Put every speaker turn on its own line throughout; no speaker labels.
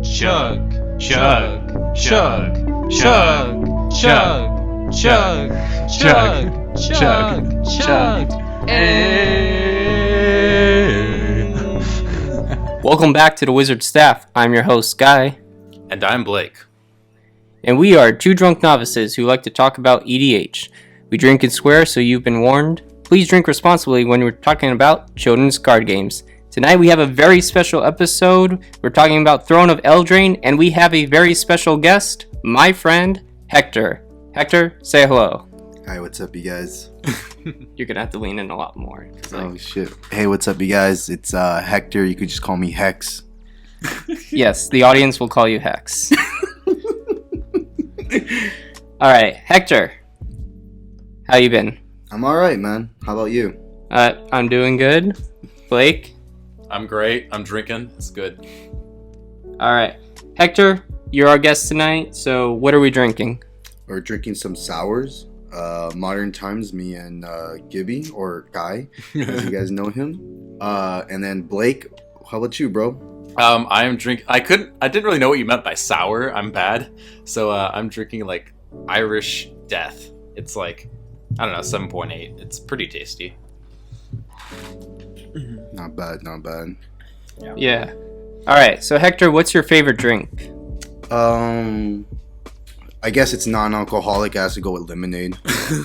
Chug, chug, chug, chug, chug, chug, chug, chug, chug.
Welcome back to the Wizard Staff. I'm your host, Guy.
And I'm Blake.
And we are two drunk novices who like to talk about EDH. We drink and swear, so you've been warned. Please drink responsibly when we're talking about children's card games. Tonight we have a very special episode. We're talking about Throne of Eldraine, and we have a very special guest, my friend, Hector. Hector, say hello.
Hi, what's up, you guys?
You're gonna have to lean in a lot more.
Oh, shit. Hey, what's up, you guys? It's Hector. You could just call me Hex.
Yes, the audience will call you Hex. Alright, Hector. How you been?
I'm alright, man. How about you?
I'm doing good. Blake?
I'm great. I'm drinking. It's good.
Alright. Hector, you're our guest tonight, so what are we drinking?
We're drinking some sours. Modern Times, me and Gibby, or Guy, as you guys know him. And then Blake, how about you, bro?
I am drinking. I didn't really know what you meant by sour. I'm bad. So I'm drinking like Irish Death. It's like, I don't know, 7.8. It's pretty tasty.
Not bad, not bad.
Yeah. Alright, so Hector, what's your favorite drink?
I guess it's non-alcoholic. I have to go with lemonade.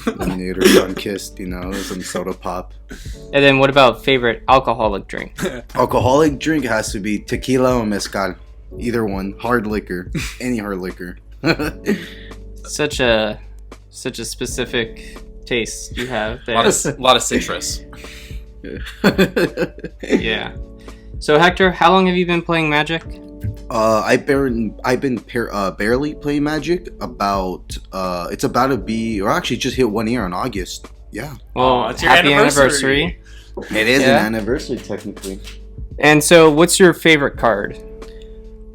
Lemonade or Sunkist, you know, some soda pop.
And then what about favorite alcoholic drink?
Alcoholic drink has to be tequila or mezcal. Either one. Hard liquor. Any hard liquor.
Such a specific taste you have there.
A lot of citrus.
Yeah. So Hector, how long have you been playing Magic?
I've been barely playing Magic. It's about to be, or actually just hit 1 year in August. Yeah.
Well,
it's your
happy
anniversary.
It is
Yeah.
an anniversary technically.
And so, what's your favorite card?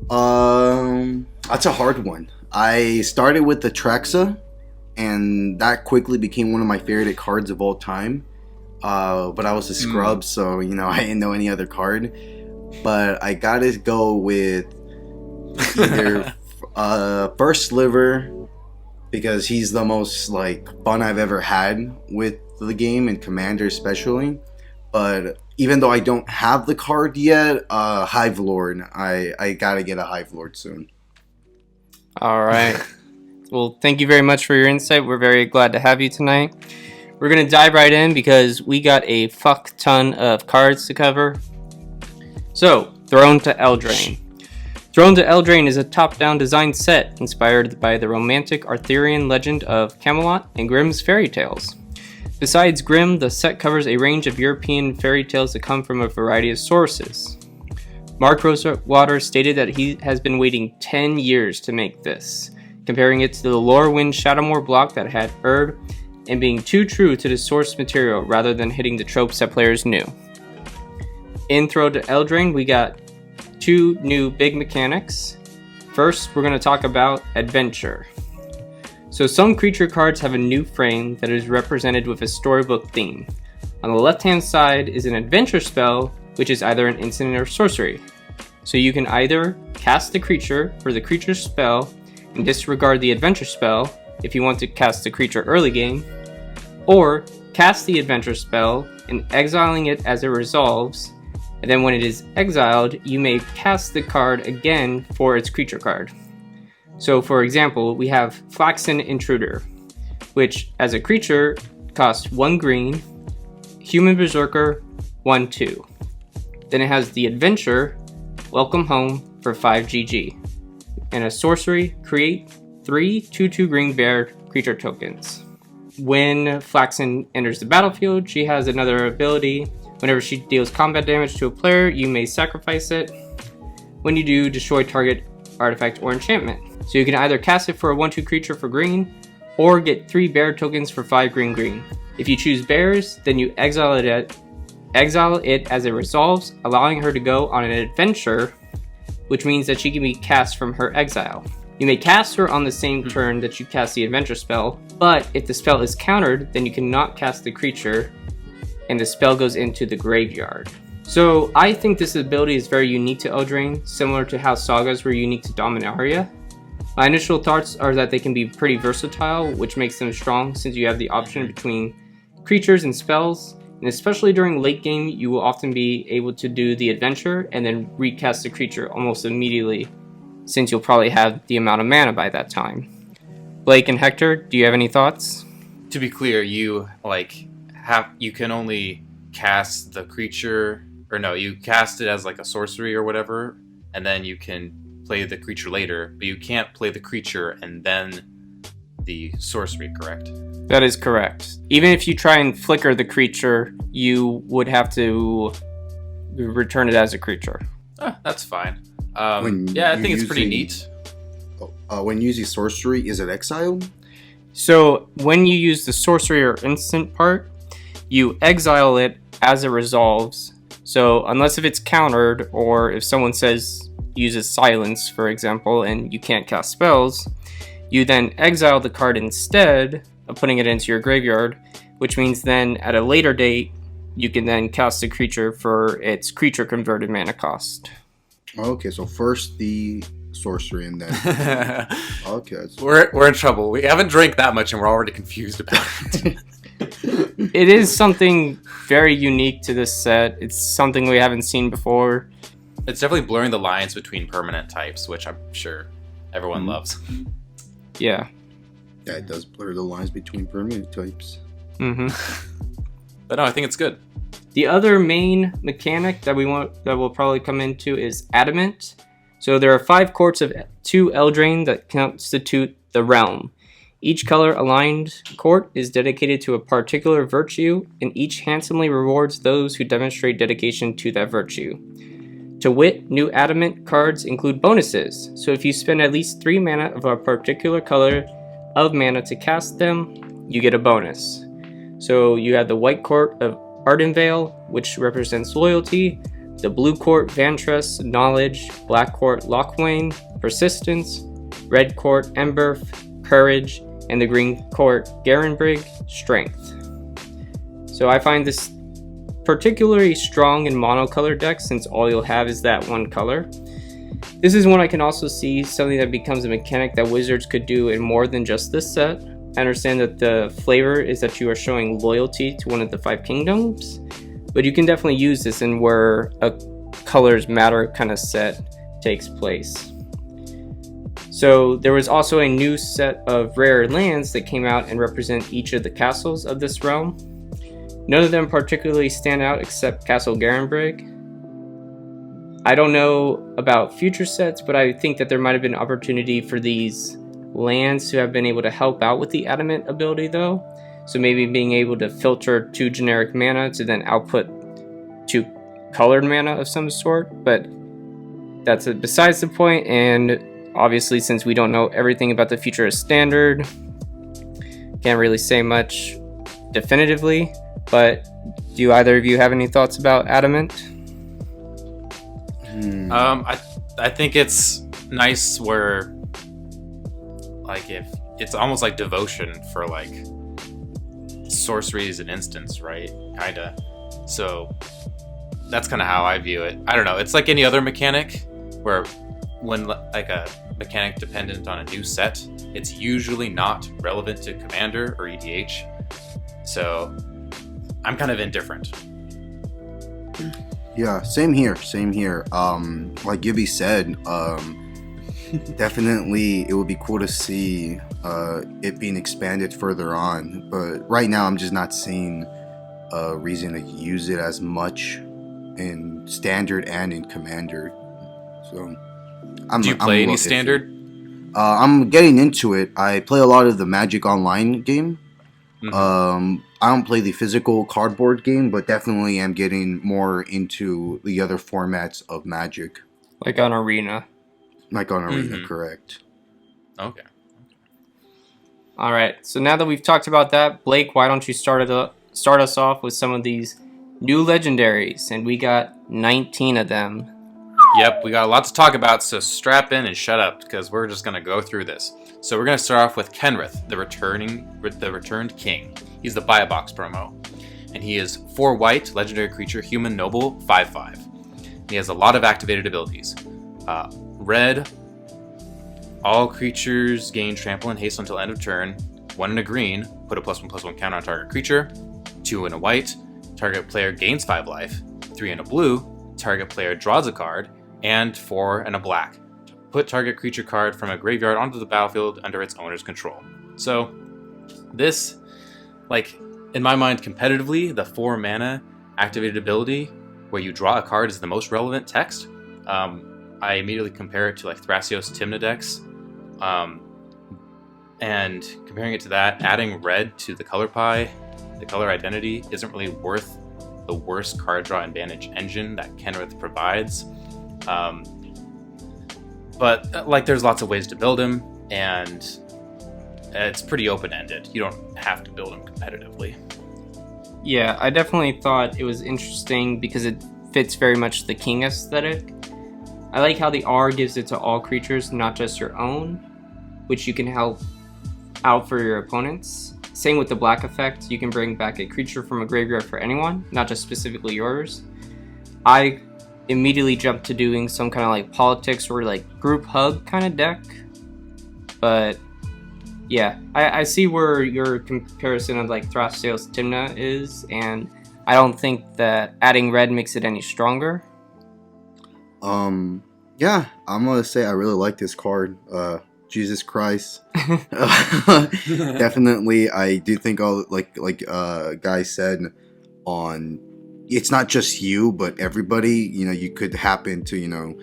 That's a hard one. I started with the Trexa, and that quickly became one of my favorite cards of all time. But I was a scrub, so you know I didn't know any other card. But I gotta go with either First Sliver, because he's the most like fun I've ever had with the game and Commander especially. But even though I don't have the card yet, Hive Lord, I gotta get a Hive Lord soon.
All right. Well, thank you very much for your insight. We're very glad to have you tonight. We're gonna dive right in because we got a fuck ton of cards to cover. So, Throne to Eldraine. Throne to Eldraine is a top-down design set inspired by the romantic Arthurian legend of Camelot and Grimm's fairy tales. Besides Grimm, the set covers a range of European fairy tales that come from a variety of sources. Mark Rosewater stated that he has been waiting 10 years to make this, comparing it to the Lorwyn Shadowmoor block that had Erd, and being too true to the source material rather than hitting the tropes that players knew. In Throne to Eldraine, we got two new big mechanics. First, we're going to talk about Adventure. So some creature cards have a new frame that is represented with a storybook theme. On the left-hand side is an Adventure spell, which is either an instant or sorcery. So you can either cast the creature for the creature spell and disregard the Adventure spell if you want to cast the creature early game, or cast the Adventure spell and exiling it as it resolves, and then when it is exiled, you may cast the card again for its creature card. So for example, we have Flaxen Intruder, which as a creature costs 1 green, Human Berserker 1/2. Then it has the Adventure, Welcome Home for 5 GG. And a sorcery, create 3 2/2 green bear creature tokens. When Flaxen enters the battlefield, she has another ability. Whenever she deals combat damage to a player, you may sacrifice it. When you do, destroy target artifact or enchantment. So you can either cast it for a 1/2 creature for green, or get 3 bear tokens for 5 green. If you choose bears, then you exile it as it resolves, allowing her to go on an adventure, which means that she can be cast from her exile. You may cast her on the same turn that you cast the adventure spell, but if the spell is countered, then you cannot cast the creature, and the spell goes into the graveyard. So I think this ability is very unique to Eldraine, similar to how Sagas were unique to Dominaria. My initial thoughts are that they can be pretty versatile, which makes them strong since you have the option between creatures and spells, and especially during late game, you will often be able to do the adventure and then recast the creature almost immediately, since you'll probably have the amount of mana by that time. Blake and Hector, do you have any thoughts?
To be clear, you can only cast the creature, or no, you cast it as like a sorcery or whatever, and then you can play the creature later, but you can't play the creature and then the sorcery, correct?
That is correct. Even if you try and flicker the creature, you would have to return it as a creature.
That's fine.
When
I think it's pretty
using-
neat.
When using sorcery, is it exiled?
So when you use the sorcery or instant part, you exile it as it resolves. So unless if it's countered, or if someone uses silence, for example, and you can't cast spells, you then exile the card instead of putting it into your graveyard, which means then at a later date, you can then cast the creature for its creature converted mana cost.
Okay, so first the sorcery and then... Okay.
We're in trouble. We haven't drank that much and we're already confused about it.
It is something very unique to this set. It's something we haven't seen before.
It's definitely blurring the lines between permanent types, which I'm sure everyone loves.
Yeah.
Yeah, it does blur the lines between permanent types.
Mm-hmm.
But no, I think it's good.
The other main mechanic that we'll probably come into is Adamant. So there are 5 courts of 2 Eldraine that constitute the realm. Each color-aligned court is dedicated to a particular virtue, and each handsomely rewards those who demonstrate dedication to that virtue. To wit, new Adamant cards include bonuses, so if you spend at least 3 mana of a particular color of mana to cast them, you get a bonus. So you have the white court of Ardenvale, which represents loyalty, the blue court Vantress, knowledge, black court Lochwain, persistence, red court Emberth, courage, and the green court Garenbrig, strength. So I find this particularly strong in monocolored decks since all you'll have is that one color. This is one I can also see something that becomes a mechanic that Wizards could do in more than just this set. I understand that the flavor is that you are showing loyalty to one of the 5 kingdoms, but you can definitely use this in where a colors matter kind of set takes place. So there was also a new set of rare lands that came out and represent each of the castles of this realm. None of them particularly stand out except Castle Garenbrig. I don't know about future sets, but I think that there might have been opportunity for these lands to have been able to help out with the Adamant ability though. So maybe being able to filter 2 generic mana to then output 2 colored mana of some sort, but that's besides the point, and obviously since we don't know everything about the future of Standard, can't really say much definitively, but do either of you have any thoughts about Adamant?
I think it's nice where, like, if it's almost like devotion for like sorcery is an instance, right? Kinda. So that's kind of how I view it. I don't know. It's like any other mechanic where when like a mechanic dependent on a new set, it's usually not relevant to Commander or EDH. So I'm kind of indifferent.
Yeah, same here. Like Gibby said, definitely it would be cool to see it being expanded further on. But right now, I'm just not seeing a reason to use it as much in Standard and in Commander. So,
do you play any Standard?
I'm getting into it. I play a lot of the Magic Online game. Mm-hmm. I don't play the physical cardboard game, but definitely am getting more into the other formats of Magic.
Like on Arena.
Correct.
Okay.
All right. So now that we've talked about that, Blake, why don't you start us off with some of these new legendaries? And we got 19 of them.
Yep, we got a lot to talk about, so strap in and shut up, because we're just going to go through this. So we're going to start off with Kenrith, the returned king. He's the buy a box promo. And and he is 4 white, legendary creature, human, noble, 5/5. He has a lot of activated abilities. Red, all creatures gain trample and haste until end of turn. 1 in a green, put a +1/+1 counter on target creature. 2 in a white, target player gains 5 life. 3 in a blue, target player draws a card. And 4 in a black, put target creature card from a graveyard onto the battlefield under its owner's control. So this, like, in my mind, competitively, the 4 mana activated ability where you draw a card is the most relevant text. I immediately compare it to like Thrasios Tymna decks. And comparing it to that, adding red to the color pie, the color identity, isn't really worth the worst card draw advantage engine that Kenrith provides. But like, there's lots of ways to build him, and it's pretty open-ended. You don't have to build him competitively.
Yeah, I definitely thought it was interesting because it fits very much the king aesthetic. I like how the R gives it to all creatures, not just your own, which you can help out for your opponents. Same with the black effect, you can bring back a creature from a graveyard for anyone, not just specifically yours. I immediately jumped to doing some kind of like politics or like group hug kind of deck, but yeah, I see where your comparison of like Thrasios Tymna is, and I don't think that adding red makes it any stronger.
Yeah, I'm gonna say I really like this card. Jesus Christ. Definitely, I do think all like Guy said, on it's not just you, but everybody. You know, you could happen to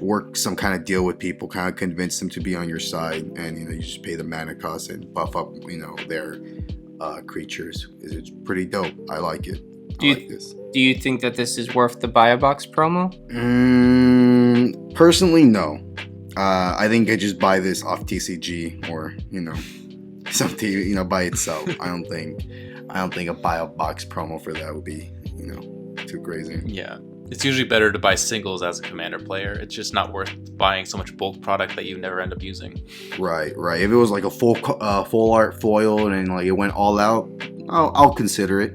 work some kind of deal with people, kind of convince them to be on your side, and you just pay the mana cost and buff up their creatures. It's pretty dope. I like it.
Do you think that this is worth the buy a box promo?
Personally, no. I think I just buy this off TCG or something by itself. I don't think a buy a box promo for that would be too crazy.
Yeah, it's usually better to buy singles as a commander player. It's just not worth buying so much bulk product that you never end up using.
Right. If it was like a full art foil and like it went all out, I'll consider it.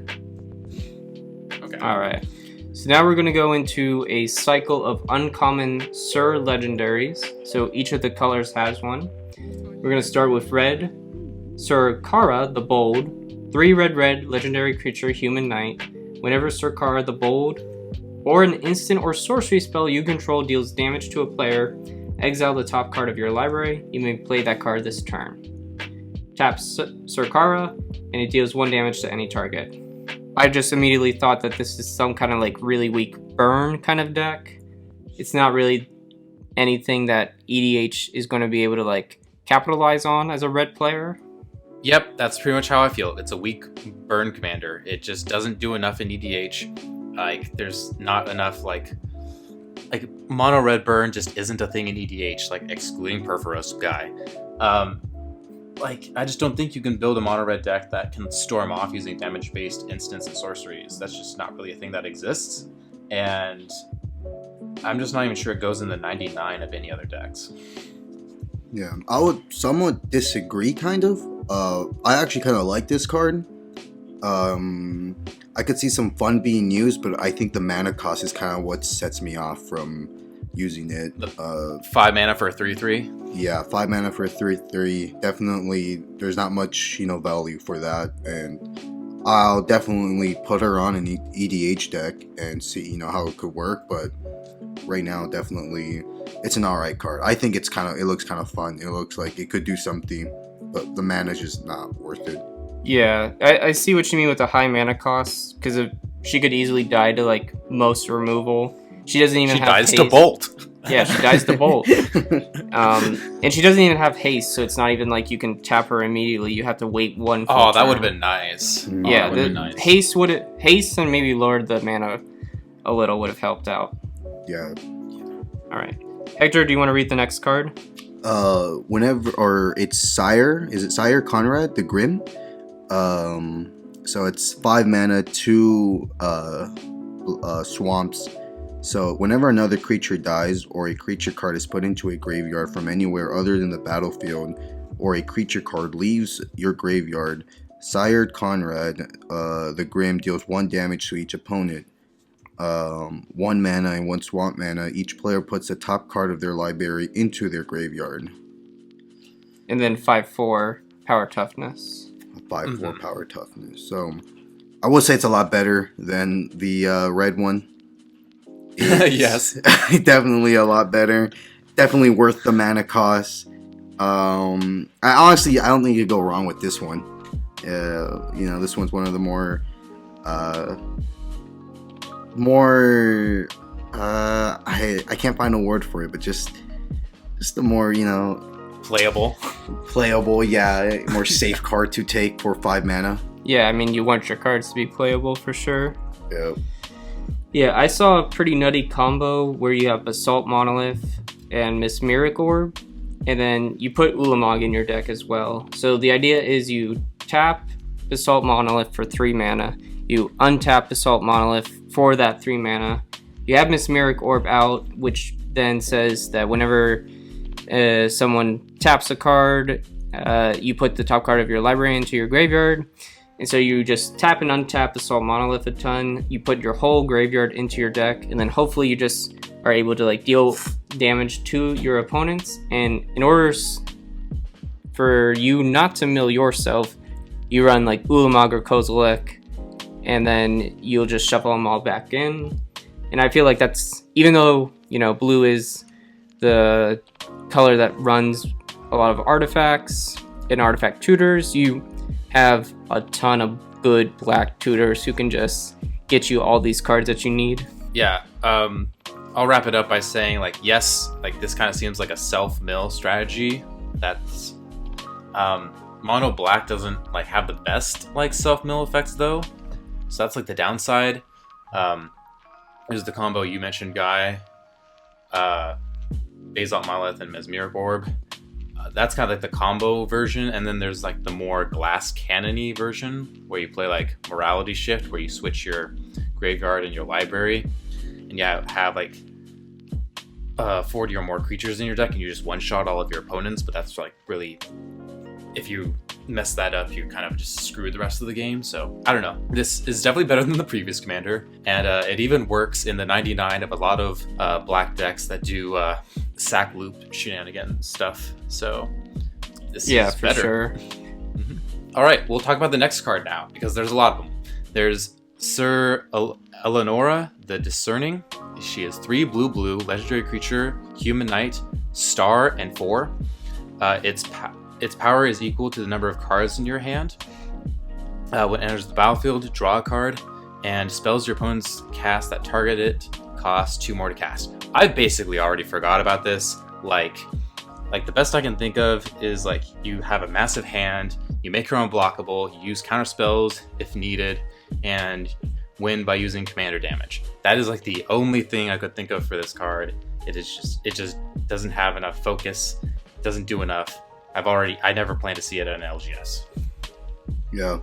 Okay.
All right. So now we're going to go into a cycle of uncommon Sir legendaries. So each of the colors has one. We're going to start with red. Sir Kara the Bold. 3 red legendary creature, human knight. Whenever Sir Kara the Bold or an instant or sorcery spell you control deals damage to a player, exile the top card of your library. You may play that card this turn. Tap Sir Kara and it deals 1 damage to any target. I just immediately thought that this is some kind of like really weak burn kind of deck. It's not really anything that EDH is going to be able to like capitalize on as a red player.
Yep, that's pretty much how I feel. It's a weak burn commander. It just doesn't do enough in EDH. Like, there's not enough like mono red burn just isn't a thing in EDH, like excluding Perforos guy. I just don't think you can build a mono red deck that can storm off using damage based instants and sorceries. That's just not really a thing that exists. And I'm just not even sure it goes in the 99 of any other decks.
Yeah, I would somewhat disagree, kind of. I actually kind of like this card. I could see some fun being used, but I think the mana cost is kind of what sets me off from using it.
5 mana for a 3/3?
Yeah, 5 mana for a 3/3. Definitely, there's not much, value for that. And I'll definitely put her on an EDH deck and see, how it could work. But right now, definitely, it's an alright card. I think it looks kind of fun. It looks like it could do something, but the mana is just not worth it.
Yeah, I see what you mean with the high mana costs, because she could easily die to like most removal. She doesn't even have haste.
She dies to bolt.
Yeah, she dies to bolt. And she doesn't even have haste, so it's not even like you can tap her immediately. You have to wait one full
Oh, that
turn.
would have been nice.
Yeah, haste and maybe lowered the mana a little would have helped out.
Yeah.
All right. Hector, do you want to read the next card?
It's Sire. Is it Sire Conrad the Grim? So it's 5 mana, 2 swamps. So whenever another creature dies or a creature card is put into a graveyard from anywhere other than the battlefield, or a creature card leaves your graveyard, Sired Conrad, the Grim deals 1 damage to each opponent. 1 mana and 1 swamp mana. Each player puts the top card of their library into their graveyard.
And then 5/4 power toughness.
5/4 power toughness. So I would say it's a lot better than the red one.
Yes.
Definitely a lot better. Definitely worth the mana cost. I don't think you could go wrong with this one. This one's one of the more I can't find a word for it, but just the more, playable, yeah, more safe card to take for 5 mana.
Yeah, I mean, you want your cards to be playable for sure.
Yep.
Yeah, I saw a pretty nutty combo where you have Basalt Monolith and Mesmeric Orb, and then you put Ulamog in your deck as well. So the idea is you tap Basalt Monolith for 3 mana, you untap Basalt Monolith for that 3 mana, you have Mesmeric Orb out, which then says that whenever someone taps a card, you put the top card of your library into your graveyard. And so you just tap and untap Basalt Monolith a ton, you put your whole graveyard into your deck, and then hopefully you just are able to deal damage to your opponents. And in order for you not to mill yourself, you run Ulamog or Kozilek, and then you'll just shuffle them all back in. And I feel like that's, even though, blue is the color that runs a lot of artifacts and artifact tutors, you have a ton of good black tutors who can just get you all these cards that you need.
Yeah, I'll wrap it up by saying, yes, this kind of seems like a self-mill strategy. That's mono black doesn't have the best self-mill effects though, so that's the downside. There's the combo you mentioned, Guy, Basalt Monolith and Mesmeric Orb. That's kind of the combo version, and then there's the more glass cannon-y version where you play Morality Shift, where you switch your graveyard and your library, and you have 40 or more creatures in your deck, and you just one-shot all of your opponents. But that's really, if you mess that up, you kind of just screw the rest of the game. So I don't know. This is definitely better than the previous commander, and it even works in the 99 of a lot of black decks that do sack loop shenanigans stuff. So this is
for
better.
Sure.
Mm-hmm. All right, we'll talk about the next card now, because there's a lot of them. There's Sir Eleonora the Discerning. She is 3 blue, legendary creature, human knight, star, and 4. Its power is equal to the number of cards in your hand. When it enters the battlefield, draw a card, and spells your opponent's cast that target it cost 2 more to cast. I basically already forgot about this. The best I can think of is you have a massive hand, you make her unblockable, you use counter spells if needed, and win by using commander damage. That is the only thing I could think of for this card. It just doesn't have enough focus, doesn't do enough. I never plan to see it in LGS.
Yeah,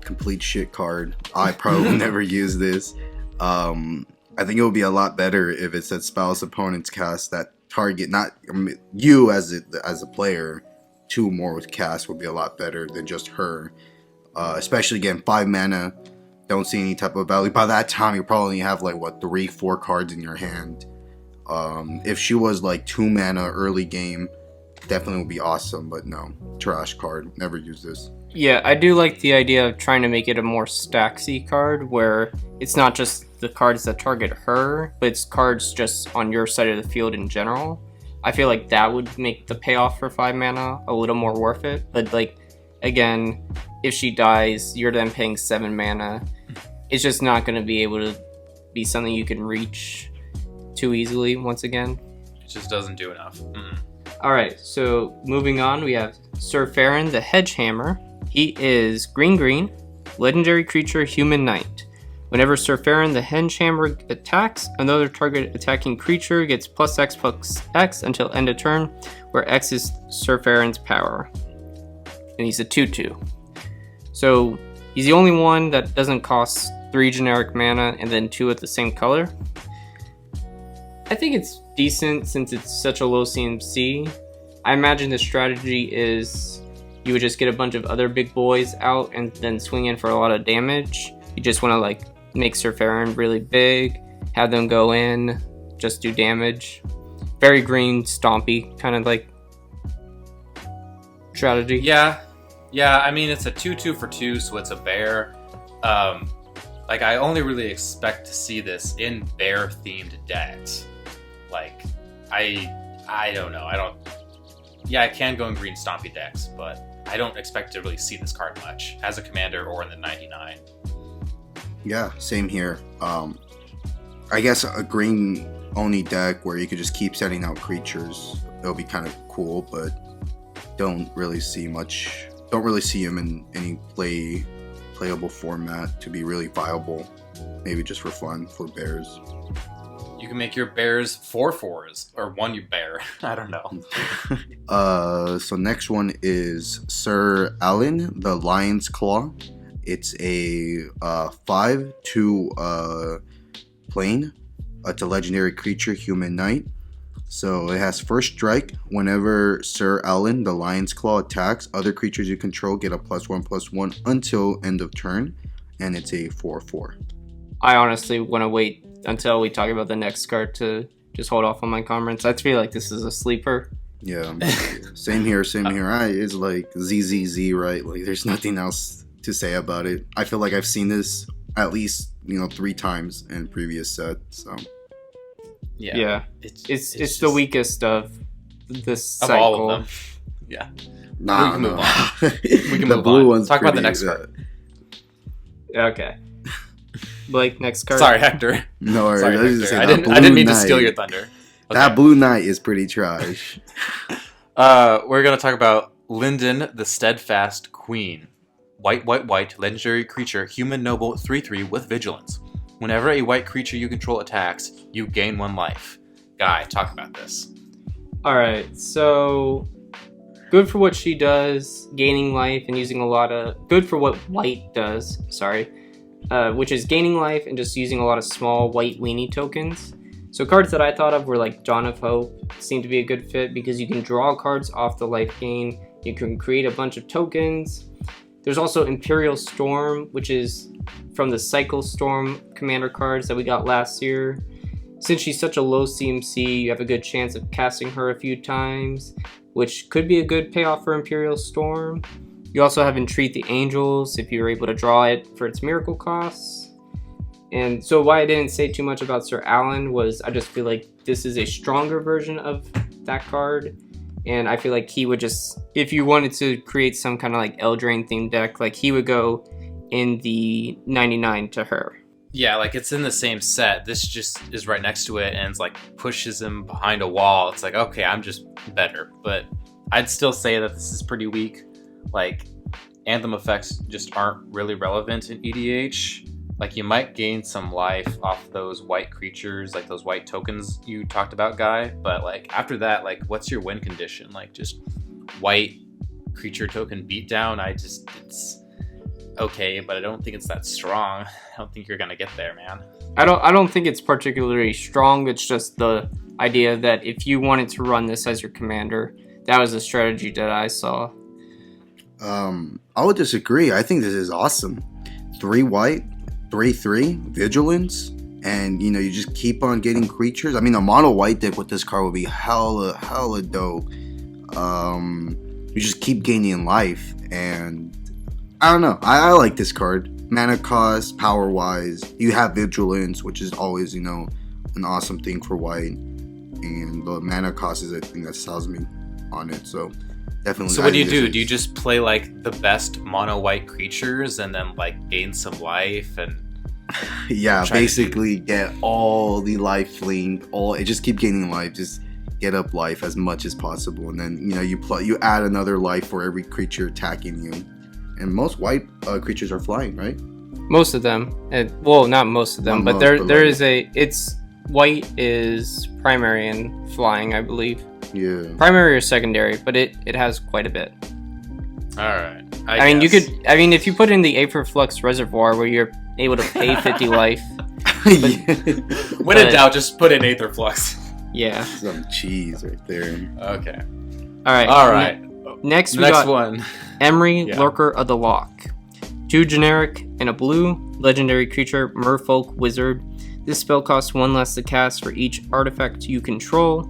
complete shit card. I probably will never use this. I think it would be a lot better if it said spells opponents cast that target, not you as a player. 2 more with cast would be a lot better than just her. Especially again, 5 mana. Don't see any type of value. By that time, you probably have 3-4 cards in your hand. If she was 2 mana early game, definitely would be awesome. But no, trash card. Never use this.
Yeah, I do like the idea of trying to make it a more stacksy card, where it's not just the cards that target her, but it's cards just on your side of the field in general. I feel like that would make the payoff for 5 mana a little more worth it. But again, if she dies, you're then paying 7 mana. It's just not going to be able to be something you can reach too easily once again.
It just doesn't do enough.
Alright, so moving on, we have Sir Farron the Hedgehammer. He is green, legendary creature, human knight. Whenever Sir Farron the Hedgehammer attacks, another target attacking creature gets +X until end of turn, where X is Sir Farron's power. And he's a 2/2. So he's the only one that doesn't cost 3 generic mana and then 2 at the same color. I think it's decent since it's such a low CMC. I imagine the strategy is you would just get a bunch of other big boys out and then swing in for a lot of damage. You just want to like make Sir Farron really big, have them go in, just do damage. Very green, stompy kind of like strategy.
Yeah. I mean, it's a 2/2 for 2, so it's a bear. Like, I only really expect to see this in bear-themed decks. Like, I don't know. Yeah, I can go in green stompy decks, but I don't expect to really see this card much as a commander or in the 99.
Yeah, same here. I guess a green only deck where you could just keep sending out creatures, it'll be kind of cool, but don't really see him in any playable format to be really viable. Maybe just for fun for bears.
You can make your bears 4/4s or one you bear. I don't know.
So next one is Sir Alan, the Lion's Claw. It's a 5/2 plane. It's a legendary creature, human knight. So it has first strike. Whenever Sir Alan, the Lion's Claw, attacks, other creatures you control get a +1/+1 until end of turn, and it's a 4/4.
I honestly want to wait until we talk about the next card to just hold off on my comments. I feel like this is a sleeper.
Yeah, same here. It's like ZZZ, right? Like there's nothing else to say about it. I feel like I've seen this at least 3 times in previous sets. So
yeah. It's the weakest of this
of
cycle.
all of them. Yeah.
Nah,
we can move
no.
on. We can
The
move
blue
on.
one's
Talk about the
pretty,
next card.
Okay. Blake, next card.
Sorry, Hector.
No worries.
Sorry,
I was just
Hector.
saying,
I didn't mean to
Knight-
steal your thunder. Okay.
That blue knight is pretty trash.
We're gonna talk about Linden, the Steadfast Queen. White, legendary creature, human noble, 3/3 with vigilance. Whenever a white creature you control attacks, you gain 1 life. Guy, talk about this.
Alright, so good for what she does, gaining life and using a lot of... Good for what white does, which is gaining life and just using a lot of small white weenie tokens. So cards that I thought of were like Dawn of Hope, seem to be a good fit because you can draw cards off the life gain, you can create a bunch of tokens. There's also Imperial Storm, which is from the Cycle Storm commander cards that we got last year. Since she's such a low CMC, you have a good chance of casting her a few times, which could be a good payoff for Imperial Storm. You also have Entreat the Angels if you're able to draw it for its miracle costs. And so why I didn't say too much about Sir Alan was I just feel like this is a stronger version of that card. And I feel like he would just, if you wanted to create some kind of like Eldraine themed deck, like he would go in the 99 to her.
Yeah, like it's in the same set. This just is right next to it and it's like pushes him behind a wall. It's like, okay, I'm just better. But I'd still say that this is pretty weak. Like, Anthem effects just aren't really relevant in EDH. Like, you might gain some life off those white creatures, like those white tokens you talked about, Guy. But, like, after that, like, what's your win condition? Like, just white creature token beatdown? It's okay, but I don't think it's that strong. I don't think you're gonna get there, man.
I don't think it's particularly strong. It's just the idea that if you wanted to run this as your commander, that was a strategy that I saw.
I would disagree. I think this is awesome. 3 white, 3/3 vigilance, and you just keep on getting creatures. I mean, a mono white deck with this card would be hella dope. You just keep gaining life, and I don't know. I like this card. Mana cost, power wise, you have vigilance, which is always an awesome thing for white, and the mana cost is a thing that sells me on it. So definitely.
So what do you do? Do you just play like the best mono white creatures and then like gain some life and?
Yeah, basically get all the life link. It just keep gaining life. Just get up life as much as possible, and then you add another life for every creature attacking you. And most white creatures are flying, right?
Most of them, well, not most of them, but there is it's white is primary and flying, I believe.
Yeah.
Primary or secondary, but it has quite a bit.
All right.
I mean, if you put in the Aetherflux Reservoir where you're able to pay 50 life.
When in doubt, just put in Aetherflux.
Yeah.
Some cheese right there.
Okay.
All right.
All right.
Next, we
Next
got
one.
Emery,
Yeah.
Lurker of the Lock. 2 generic and a blue, legendary creature, Merfolk Wizard. This spell costs 1 less to cast for each artifact you control.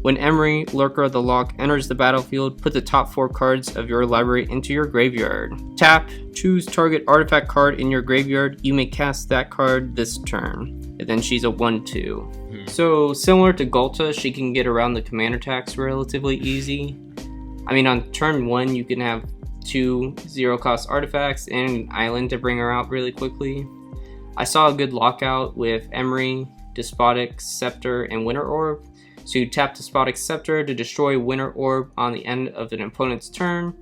When Emery, Lurker of the Lock, enters the battlefield, put the top 4 cards of your library into your graveyard. Tap, choose target artifact card in your graveyard. You may cast that card this turn. And then she's a 1/2. So, similar to Gulta, she can get around the commander tax relatively easy. I mean, on turn 1, you can have 2 0-cost artifacts and an island to bring her out really quickly. I saw a good lockout with Emery, Despotic Scepter, and Winter Orb. So you tap Despotic Scepter to destroy Winter Orb on the end of an opponent's turn.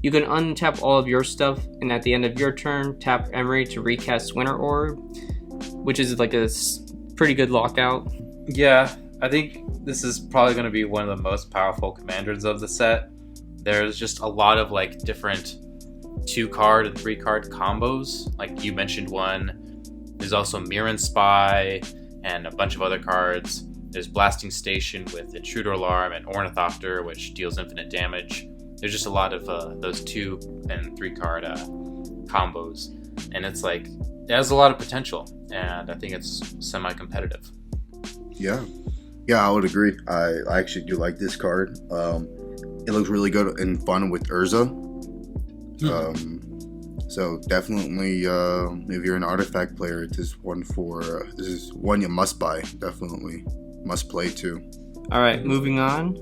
You can untap all of your stuff, and at the end of your turn, tap Emery to recast Winter Orb, which is like a pretty good lockout.
Yeah, I think this is probably going to be one of the most powerful commanders of the set. There's just a lot of like different 2-card and 3-card combos. Like you mentioned one. There's also Mirren Spy and a bunch of other cards. There's Blasting Station with Intruder Alarm and Ornithopter, which deals infinite damage. There's just a lot of those 2 and 3-card combos. And it's like, it has a lot of potential. And I think it's semi-competitive.
Yeah, I would agree. I actually do like this card. It looks really good and fun with Urza. So definitely, if you're an artifact player, this is one you must buy. Definitely must play too.
All right, moving on.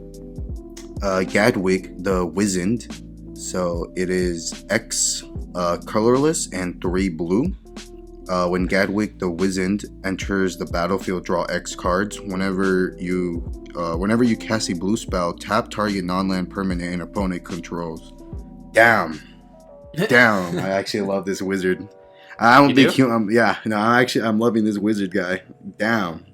Gadwick the Wizened. So it is X colorless and 3 blue. When Gadwick the Wizened enters the battlefield, draw X cards. Whenever you cast a blue spell, tap target non-land permanent an opponent controls. Damn. I actually love this wizard. I don't think I'm loving this wizard guy. Damn.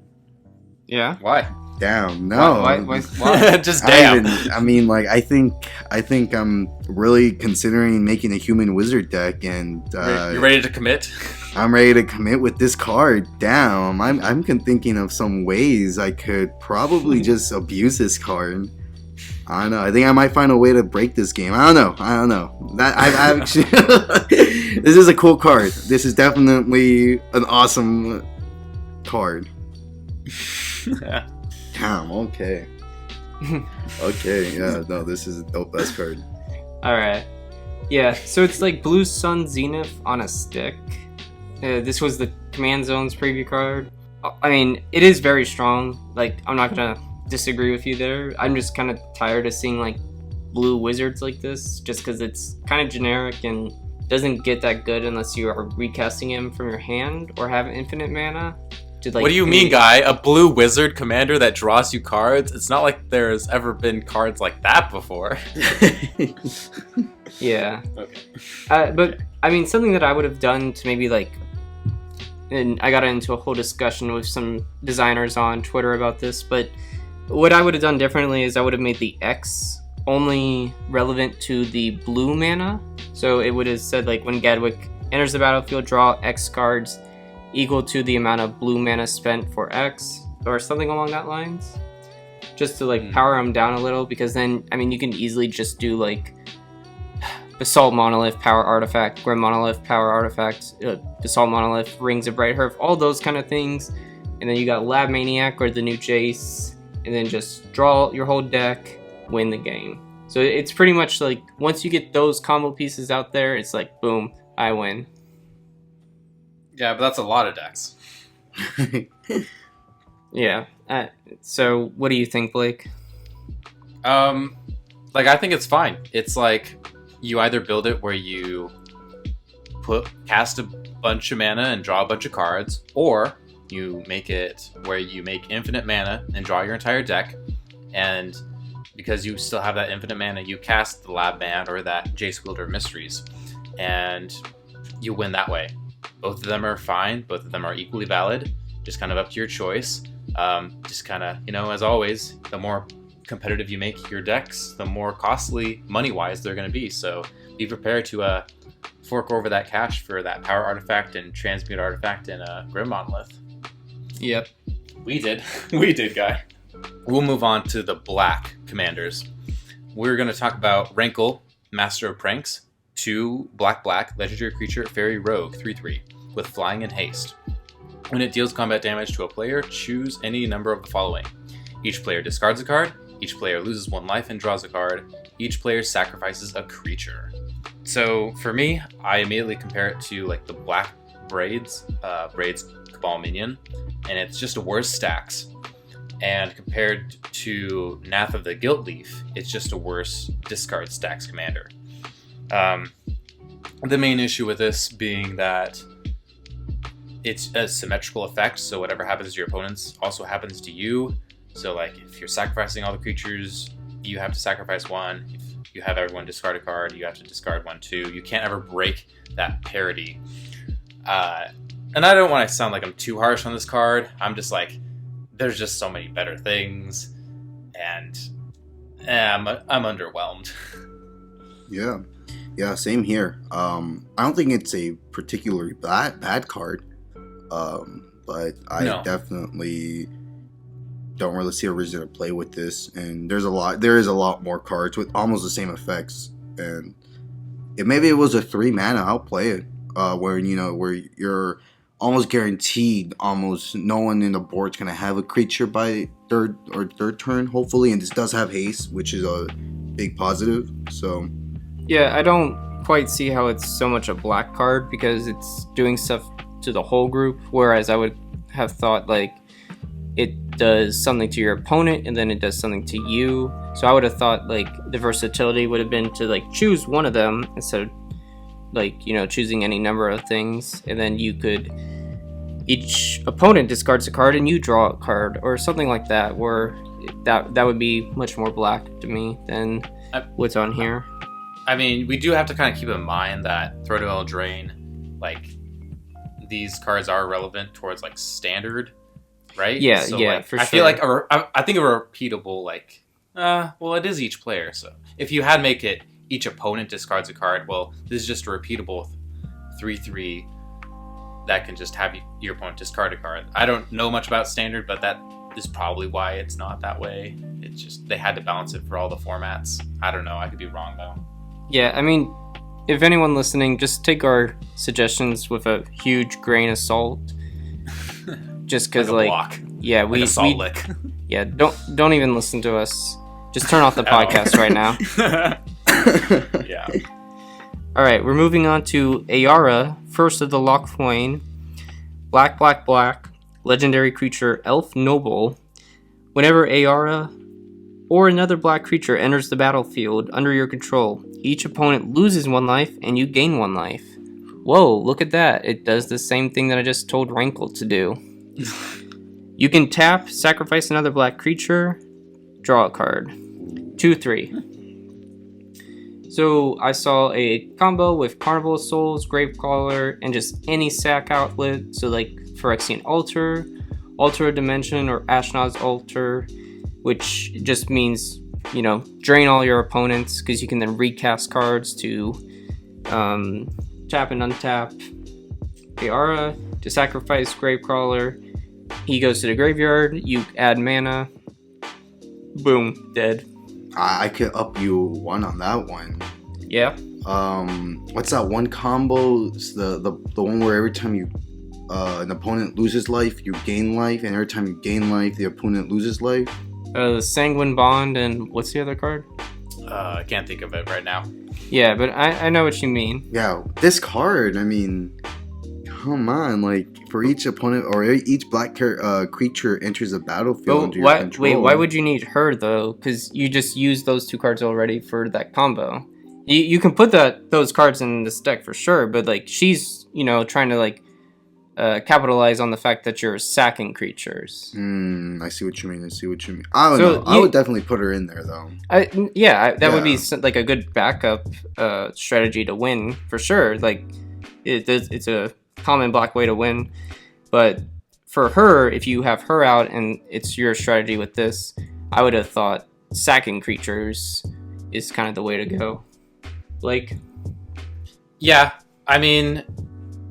Yeah.
Why?
Damn. No.
Why?
Just damn.
I think I'm really considering making a human wizard deck, and
You're ready to commit?
I'm ready to commit with this card. Damn. I'm thinking of some ways I could probably just abuse this card. I don't know. I think I might find a way to break this game. I don't know. That I've actually. This is a cool card. This is definitely an awesome card.
Yeah.
Damn. Okay. Okay. Yeah. No. This is a dope ass card.
All right. Yeah. So it's like Blue Sun Zenith on a stick. This was the Command Zone's preview card. I mean, it is very strong. Like, I'm not gonna disagree with you there. I'm just kind of tired of seeing like blue wizards like this, just because it's kind of generic and doesn't get that good unless you are recasting him from your hand or have infinite mana. Like,
what do you mean, guy? A blue wizard commander that draws you cards? It's not like there's ever been cards like that before.
Yeah.
Okay.
But I mean, something that I would have done to maybe like, and I got into a whole discussion with some designers on Twitter about this, but what I would have done differently is I would have made the X only relevant to the blue mana. So it would have said like when Gadwick enters the battlefield, draw X cards equal to the amount of blue mana spent for X, or something along that lines. Just to like power them down a little, because then, I mean, you can easily just do like Basalt Monolith, Power Artifact, Grim Monolith, Power Artifact, Basalt Monolith, Rings of Bright Hearth, all those kind of things. And then you got Lab Maniac or the new Jace, and then just draw your whole deck, win the game. So it's pretty much like, once you get those combo pieces out there, it's like, boom, I win.
Yeah, but that's a lot of decks.
Yeah. So what do you think, Blake?
Like, I think it's fine. It's like, you either build it where you cast a bunch of mana and draw a bunch of cards, or you make it where you make infinite mana and draw your entire deck, and because you still have that infinite mana, you cast the Lab Band or that Jace Wielder Mysteries, and you win that way. Both of them are fine. Both of them are equally valid. Just kind of up to your choice. Just kind of, as always, the more competitive you make your decks, the more costly money-wise they're going to be. So be prepared to fork over that cash for that Power Artifact and Transmute Artifact and Grim Monolith.
Yep.
We did, guy. We'll move on to the black commanders. we're going to talk about Rankle, Master of Pranks, 2 black, legendary creature, fairy rogue, 3/3, with flying and haste. When it deals combat damage to a player, choose any number of the following. Each player discards a card, each player loses 1 life and draws a card, each player sacrifices a creature. So for me, I immediately compare it to like the black Braid's Cabal Minion, and it's just a worse stacks. And compared to Nath of the Guilt Leaf, it's just a worse discard stacks commander. The main issue with this being that it's a symmetrical effect, so whatever happens to your opponents also happens to you. So like if you're sacrificing all the creatures, you have to sacrifice 1. If you have everyone discard a card, you have to discard 1 too. You can't ever break that parity. And I don't want to sound like I'm too harsh on this card. I'm just like, there's just so many better things, and I'm underwhelmed.
Yeah, same here. I don't think it's a particularly bad card, but I definitely don't really see a reason to play with this. And there is a lot more cards with almost the same effects, and maybe it was a 3 mana, I'll play it. Where you're almost guaranteed, almost no one in the board's gonna have a creature by third turn, hopefully, and this does have haste, which is a big positive. So
yeah, I don't quite see how it's so much a black card, because it's doing stuff to the whole group, whereas I would have thought like it does something to your opponent and then it does something to you. So I would have thought like the versatility would have been to like choose one of them instead of like, choosing any number of things, and then each opponent discards a card and you draw a card or something like that, where that would be much more black to me than what's on here.
I mean, we do have to kind of keep in mind that Throw to Eldraine, like, these cards are relevant towards like standard, right?
Yeah,
so,
yeah,
like,
for
I
sure.
feel like I think a repeatable, like, well, it is each player. So if you had make it each opponent discards a card, well, this is just a repeatable 3/3 that can just have your opponent discard a card. I don't know much about standard, but that is probably why it's not that way. It's just they had to balance it for all the formats. I don't know. I could be wrong though.
Yeah, I mean, if anyone listening, just take our suggestions with a huge grain of salt. Just because,
like a block.
Yeah,
like a salt lick.
Yeah, don't even listen to us. Just turn off the podcast right now.
Yeah.
All right, we're moving on to Ayara, first of the Lochfoin. Black, legendary creature, Elf Noble. Whenever Ayara or another black creature enters the battlefield under your control, each opponent loses 1 life and you gain 1 life. Whoa, look at that. It does the same thing that I just told Rankle to do. You can tap, sacrifice another black creature, draw a card. 2/3. So I saw a combo with Carnival of Souls, Gravecaller, and just any sack outlet. So like Phyrexian Altar, Altar of Dimension, or Ashnod's Altar, which just means, drain all your opponents, because you can then recast cards to tap and untap Ayara to sacrifice Gravecrawler. He goes to the graveyard, you add mana, boom, dead.
I could up you 1 on that one.
Yeah.
What's that one combo? It's the one where every time an opponent loses life, you gain life, and every time you gain life, the opponent loses life.
The Sanguine Bond, and what's the other card?
I can't think of it right now.
Yeah, but I know what you mean.
Yeah, this card, I mean, come on, like, for each opponent or each black creature enters the battlefield under your control.
Wait, why would you need her, though? Because you just used those 2 cards already for that combo. You can put those cards in this deck for sure, but, like, she's, trying to, like, capitalize on the fact that you're sacking creatures.
I see what you mean. I don't know. I would definitely put her in there, though.
That would be, like, a good backup strategy to win, for sure. Like, it's a common black way to win, but for her, if you have her out and it's your strategy with this, I would have thought sacking creatures is kind of the way to go. Blake?
Yeah, I mean,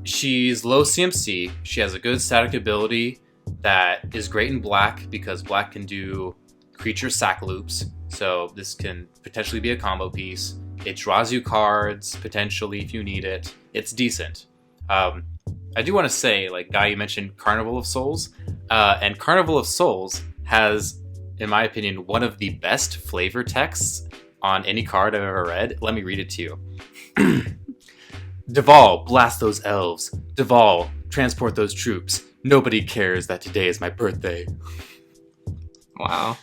she's low CMC. She has a good static ability that is great in black, because black can do creature sack loops, so this can potentially be a combo piece. It draws you cards, potentially, if you need it. It's decent. I do want to say, like, Guy, you mentioned Carnival of Souls, and Carnival of Souls has, in my opinion, one of the best flavor texts on any card I've ever read. Let me read it to you. Deval, blast those elves. Deval, transport those troops. Nobody cares that today is my birthday.
Wow.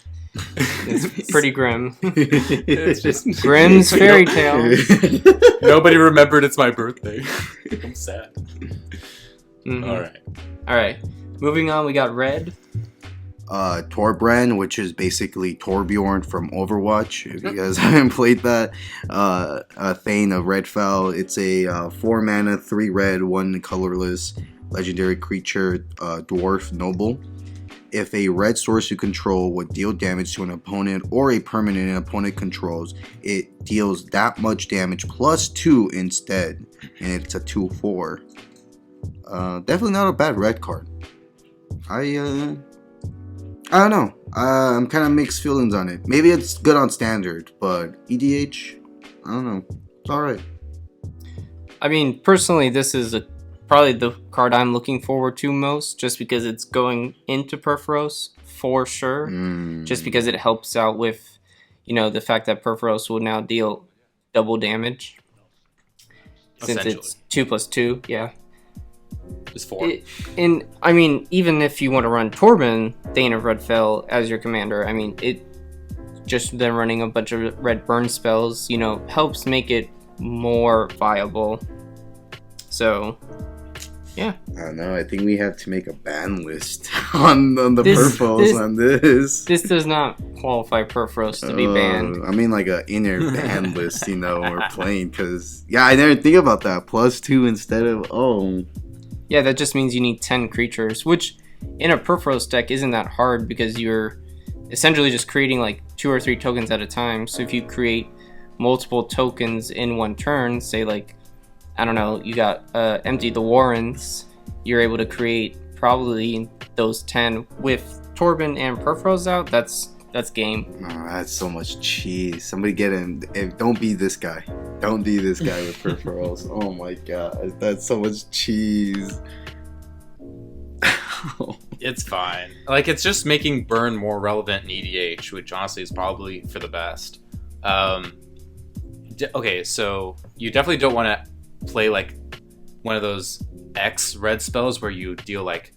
It's pretty grim.
It's just
Grimm's fairy tale.
Nobody remembered it's my birthday. I'm sad.
Mm-hmm.
All right.
Moving on, we got red.
Torbran, which is basically Torbjorn from Overwatch. If you guys haven't played that, Thane of Redfell. It's a 4 mana, 3 red, 1 colorless legendary creature, dwarf noble. If a red source you control would deal damage to an opponent or a permanent an opponent controls, it deals that much damage plus 2 instead, and it's a 2/4. Definitely not a bad red card. I don't know. I'm kind of mixed feelings on it. Maybe it's good on standard, but EDH, I don't know. It's alright.
I mean, personally, this is probably the card I'm looking forward to most, just because it's going into Perforos for sure. Just because it helps out with, the fact that Perforos will now deal double damage. Since it's 2+2, yeah.
It's 4.
And I mean, even if you want to run Torben, Thane of Redfell as your commander, I mean, it just then running a bunch of red burn spells, helps make it more viable. So, yeah.
I don't know. I think we have to make a ban list on the Perfos on this.
This does not qualify Perforos to be banned.
I mean, like an inner ban list, we're playing. Because, I never think about that. +2 instead of,
Yeah, that just means you need 10 creatures, which in a Perforos deck isn't that hard because you're essentially just creating like 2 or 3 tokens at a time. So if you create multiple tokens in one turn, say like, I don't know, you got Empty the Warrens, you're able to create probably those 10 with Torben and Perforos out. That's game.
Oh, that's so much cheese. Somebody get him. Don't be this guy. Don't be this guy with Perforos. Oh my god, that's so much cheese.
It's fine. Like, it's just making burn more relevant in EDH, which honestly is probably for the best. Okay, so you definitely don't want to play like one of those X red spells where you deal like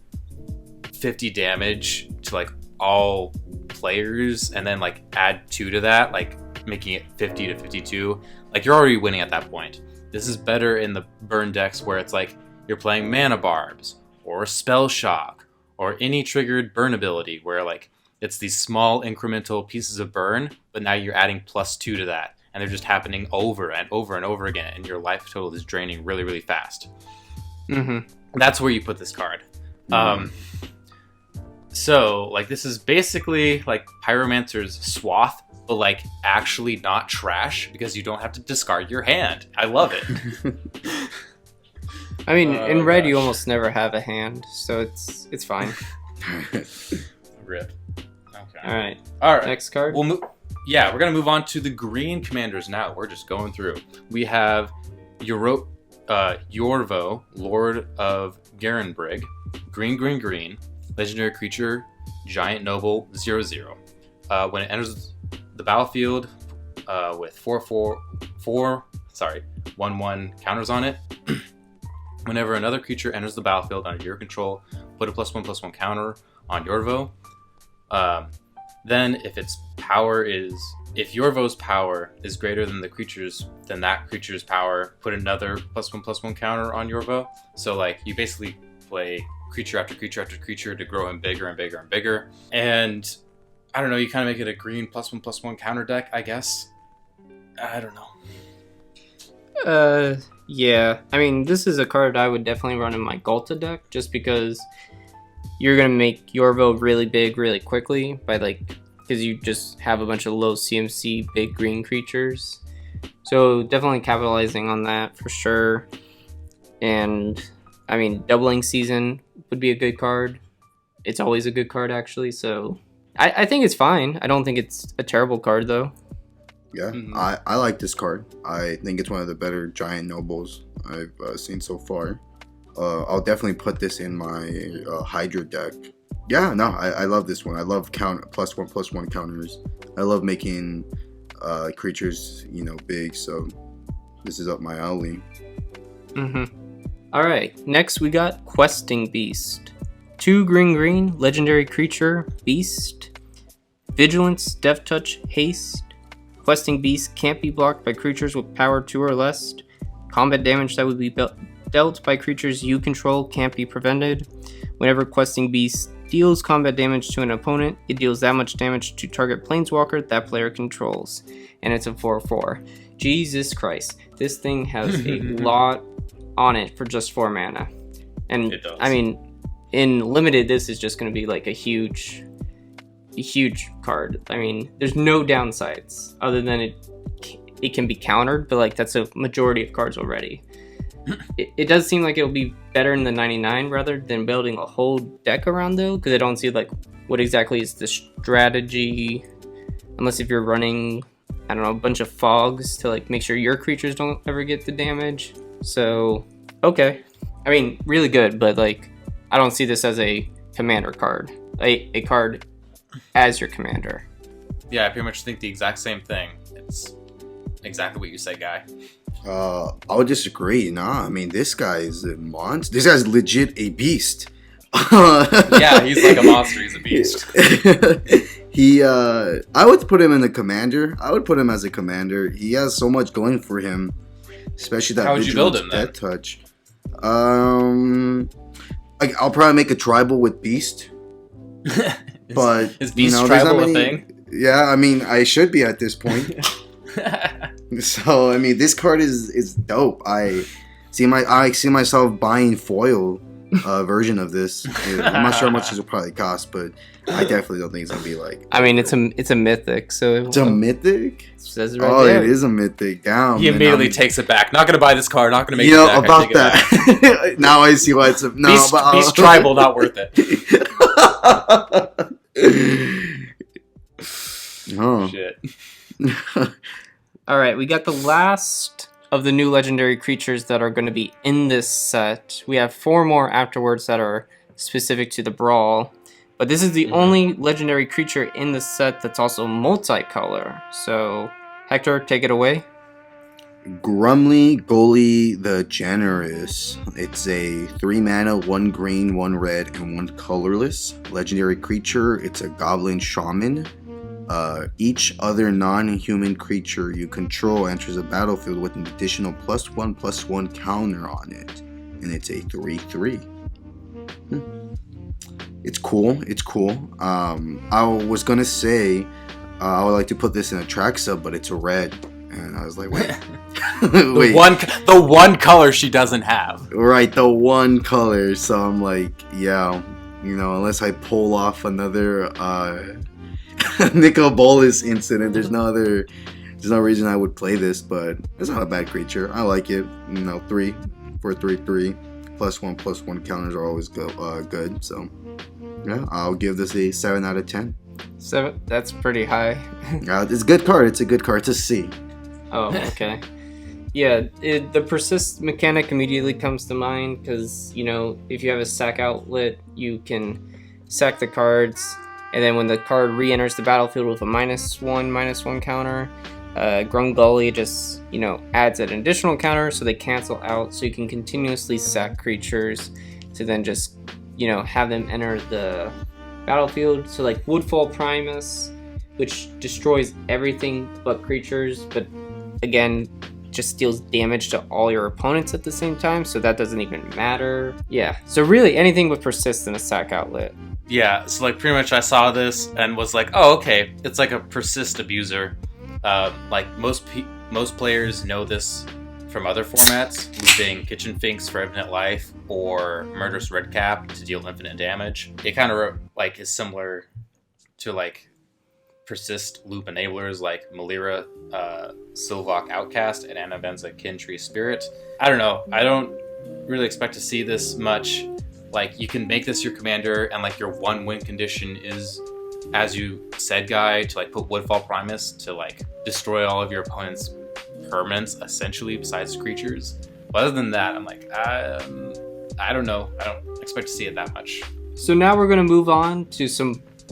50 damage to like all players and then like add 2 to that, like making it 50 to 52. Like, you're already winning at that point. This is better in the burn decks where it's like you're playing mana barbs or spell shock or any triggered burn ability where like it's these small incremental pieces of burn, but now you're adding +2 to that, and they're just happening over and over and over again, and your life total is draining really, really fast. That's where you put this card. So, like, this is basically like Pyromancer's Swath, but like actually not trash because you don't have to discard your hand. I love it.
I mean, in red, you almost never have a hand, so it's fine.
Rip. Okay.
All right. Next card.
We're gonna move on to the green commanders now. We're just going through. We have Yorvo, Lord of Garenbrig, green, legendary creature, giant noble, 0/0. When it enters the battlefield with 1/1 counters on it. Whenever another creature enters the battlefield under your control, put a +1/+1 counter on Yorvo. Then if Yorvo's power is greater than that creature's power, put another +1/+1 counter on Yorvo. So like you basically play creature after creature after creature to grow him bigger and bigger and bigger. And I don't know, you kind of make it a green +1/+1 counter deck, I guess. I don't know.
Yeah. I mean, this is a card I would definitely run in my Galta deck, just because you're gonna make Yorvo really big really quickly because you just have a bunch of low CMC big green creatures. So definitely capitalizing on that for sure. And I mean, Doubling Season would be a good card. It's always a good card actually. So I think it's fine. I don't think it's a terrible card though.
Yeah, I like this card. I think it's one of the better giant nobles I've seen so far. I'll definitely put this in my Hydra deck. Yeah, no, I love this one. I love +1/+1 counters. I love making creatures, big. So this is up my alley.
All right, next we got Questing Beast. 2 green, legendary creature, beast. Vigilance, Death Touch, Haste. Questing Beast can't be blocked by creatures with power 2 or less. Combat damage that would be dealt by creatures you control can't be prevented. Whenever Questing Beast deals combat damage to an opponent, it deals that much damage to target planeswalker that player controls. And it's a 4/4. Jesus Christ. This thing has a lot on it for just 4 mana. And
It does.
I mean, in limited, this is just going to be like a huge card. I mean, there's no downsides other than it can be countered, but like that's a majority of cards already. It does seem like it'll be better in the 99 rather than building a whole deck around though, because I don't see like what exactly is the strategy, unless if you're running, I don't know, a bunch of fogs to like make sure your creatures don't ever get the damage. So okay, I mean really good, but like I don't see this as a commander card, a card as your commander.
Yeah, I pretty much think the exact same thing. It's exactly what you say, Guy.
I would disagree. Nah, I mean this guy is a monster. This guy's legit a beast.
Yeah, he's like a monster. He's a beast.
I would put him in the commander. I would put him as a commander. He has so much going for him, especially that.
How would you build him
then? Death touch. I'll probably make a tribal with beast. But
is beast tribal
a
thing?
Yeah, I mean I should be at this point. So I mean this card is dope. I see myself buying foil version of this. I'm not sure how much this will probably cost, but I definitely don't think it's gonna be like.
I mean, it's a mythic, so
it's a mythic.
It says it right there.
It is a mythic. Damn.
He immediately takes it back. Not gonna buy this card. Not gonna make.
About that. Now I see why it's a no.
Beast tribal, not worth it.
Oh
shit.
All right, we got the last of the new legendary creatures that are going to be in this set. We have 4 more afterwards that are specific to the Brawl, but this is the only legendary creature in the set that's also multicolor. So, Hector, take it away.
Grumly Gully the Generous. It's a 3 mana, 1 green, 1 red, and 1 colorless legendary creature. It's a goblin shaman. Each other non-human creature you control enters a battlefield with an additional +1/+1 counter on it, and it's a 3/3. It's cool. I was gonna say I would like to put this in a track sub, but it's a red, and I was like, wait.
The one color she doesn't have.
Right, the one color. So I'm like, yeah, unless I pull off another Nicol Bolas incident, there's no reason I would play this, but it's not a bad creature. I like it. 3 for 3/3 +1/+1 counters are always good. So yeah, I'll give this a 7 out of 10.
7? That's pretty high.
It's a good card. It's a C.
Oh, okay. Yeah, the persist mechanic immediately comes to mind because, if you have a sack outlet, you can sack the cards, and then when the card re-enters the battlefield with a -1/-1 counter, Grungully just, adds an additional counter so they cancel out, so you can continuously sack creatures to then just, have them enter the battlefield. So like Woodfall Primus, which destroys everything but creatures, but again, just deals damage to all your opponents at the same time, so that doesn't even matter. Yeah, so really anything with persist in a sack outlet.
Yeah, so like pretty much I saw this and was like, oh, okay, it's like a persist abuser. Like most players know this from other formats, looping Kitchen Finks for Infinite Life or Murderous Redcap to deal infinite damage. It kind of like is similar to like persist loop enablers like Malira, Silvok Outcast, and Anavenza Kintree Spirit. I don't know. I don't really expect to see this much. Like, you can make this your commander, and like your 1 win condition is as you said, Guy, to like put Woodfall Primus to like destroy all of your opponent's permanents, essentially, besides creatures. But other than that, I'm like, I don't know. I don't expect to see it that much.
So now we're going to move on to